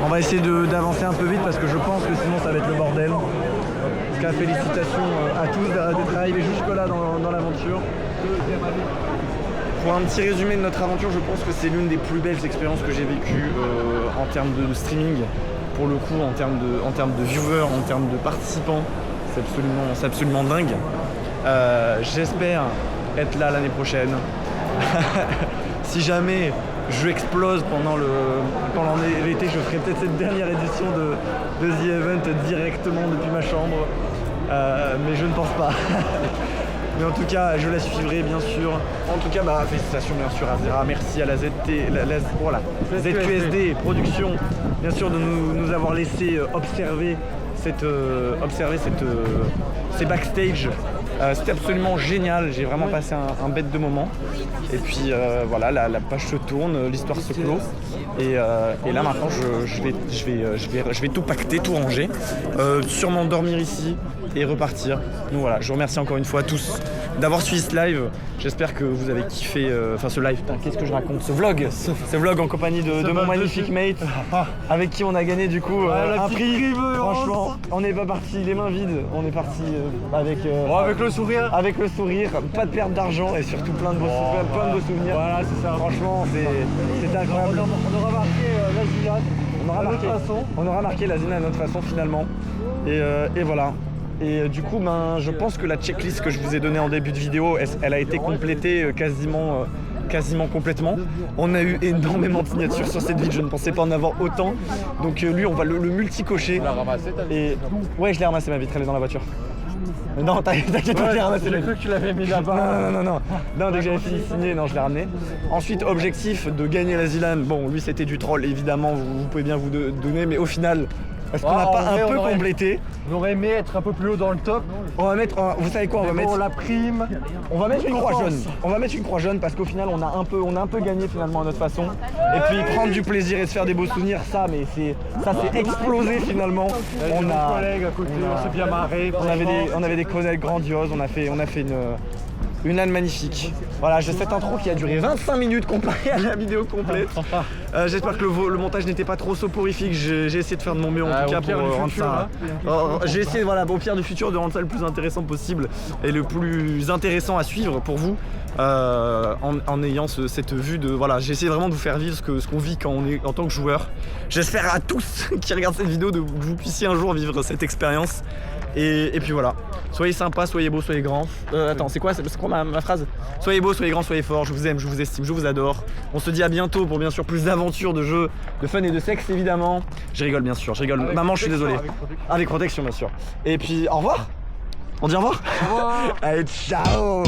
E: on va essayer d'avancer un peu vite parce que je pense que sinon ça va être le bordel. En tout cas, félicitations à tous d'être arrivés jusque là dans l'aventure. Pour un petit résumé de notre aventure, je pense que c'est l'une des plus belles expériences que j'ai vécues en termes de streaming. Pour le coup, en termes de viewers, en termes de participants, c'est absolument dingue. J'espère être là l'année prochaine. Si jamais je explose pendant l'été, je ferai peut-être cette dernière édition de The Event directement depuis ma chambre. Mais je ne pense pas. Mais en tout cas, je la suivrai bien sûr. En tout cas, félicitations bien sûr à Zera. Merci à la ZQSD Production, bien sûr, de nous avoir laissé observer ces backstage. C'était absolument génial. J'ai vraiment passé un bête de moment. Et puis voilà, la page se tourne, l'histoire se clôt. Et là maintenant, je vais tout pacter, tout ranger, sûrement dormir ici et repartir. Donc voilà, je vous remercie encore une fois à tous d'avoir suivi ce live. J'espère que vous avez kiffé, ce live, qu'est-ce que je raconte, ce vlog en compagnie de mon magnifique mate, avec qui on a gagné du coup un prix. Franchement, on n'est pas parti les mains vides, on est parti avec le sourire. Avec le sourire, pas de perte d'argent et surtout plein de beaux souvenirs. Voilà, c'est ça. Franchement, c'était incroyable. On aura marqué la Zilane. On aura marqué la Zilane à notre façon finalement. Et voilà. Et du coup, je pense que la checklist que je vous ai donnée en début de vidéo, elle a été complétée quasiment quasiment complètement. On a eu énormément de signatures sur cette ville, je ne pensais pas en avoir autant. Donc lui, on va le multi-cocher.
C: Tu l'as ramassé, t'as
E: Et ouais, je l'ai ramassé, ma vitre, elle est dans la voiture. Non, t'inquiète pas, je l'ai ramassé.
C: J'ai cru que tu l'avais mis là-bas.
E: Non, dès que j'avais fini de signer, non, je l'ai ramené. Ensuite, objectif de gagner la Zilan. Bon, lui, c'était du troll, évidemment, vous pouvez bien vous donner, mais au final, est-ce qu'on n'a pas un peu complété?
C: On aurait aimé être un peu plus haut dans le top.
E: On va mettre, vous savez quoi, on va mettre
C: la prime.
E: On va mettre une croix jaune. On va mettre une croix jaune parce qu'au final, on a un peu gagné finalement à notre façon. Et puis prendre du plaisir et se faire des beaux souvenirs, ça s'est explosé finalement.
C: On a collègues à côté, on s'est bien marré.
E: On avait des collègues grandioses, on a fait une LAN magnifique. Voilà, j'ai cette intro qui a duré 25 minutes comparé à la vidéo complète. J'espère que le montage n'était pas trop soporifique. J'ai essayé de faire de mon mieux en tout cas pour rendre ça. J'ai essayé, voilà, au pire du futur, de rendre ça le plus intéressant possible et le plus intéressant à suivre pour vous. En ayant cette vue de. Voilà, j'ai essayé vraiment de vous faire vivre ce qu'on vit quand on est en tant que joueur. J'espère à tous qui regardent cette vidéo que vous puissiez un jour vivre cette expérience. Et puis voilà, soyez sympas, soyez beaux, soyez grands. Attends, c'est quoi ma phrase? Soyez beaux, soyez grands, soyez forts, je vous aime, je vous estime, je vous adore. On se dit à bientôt pour bien sûr plus d'aventures, de jeux, de fun et de sexe évidemment. Je rigole bien sûr, je rigole. Maman, je suis désolé. Avec protection bien sûr. Et puis au revoir. On dit au revoir. Au revoir. Allez, ciao.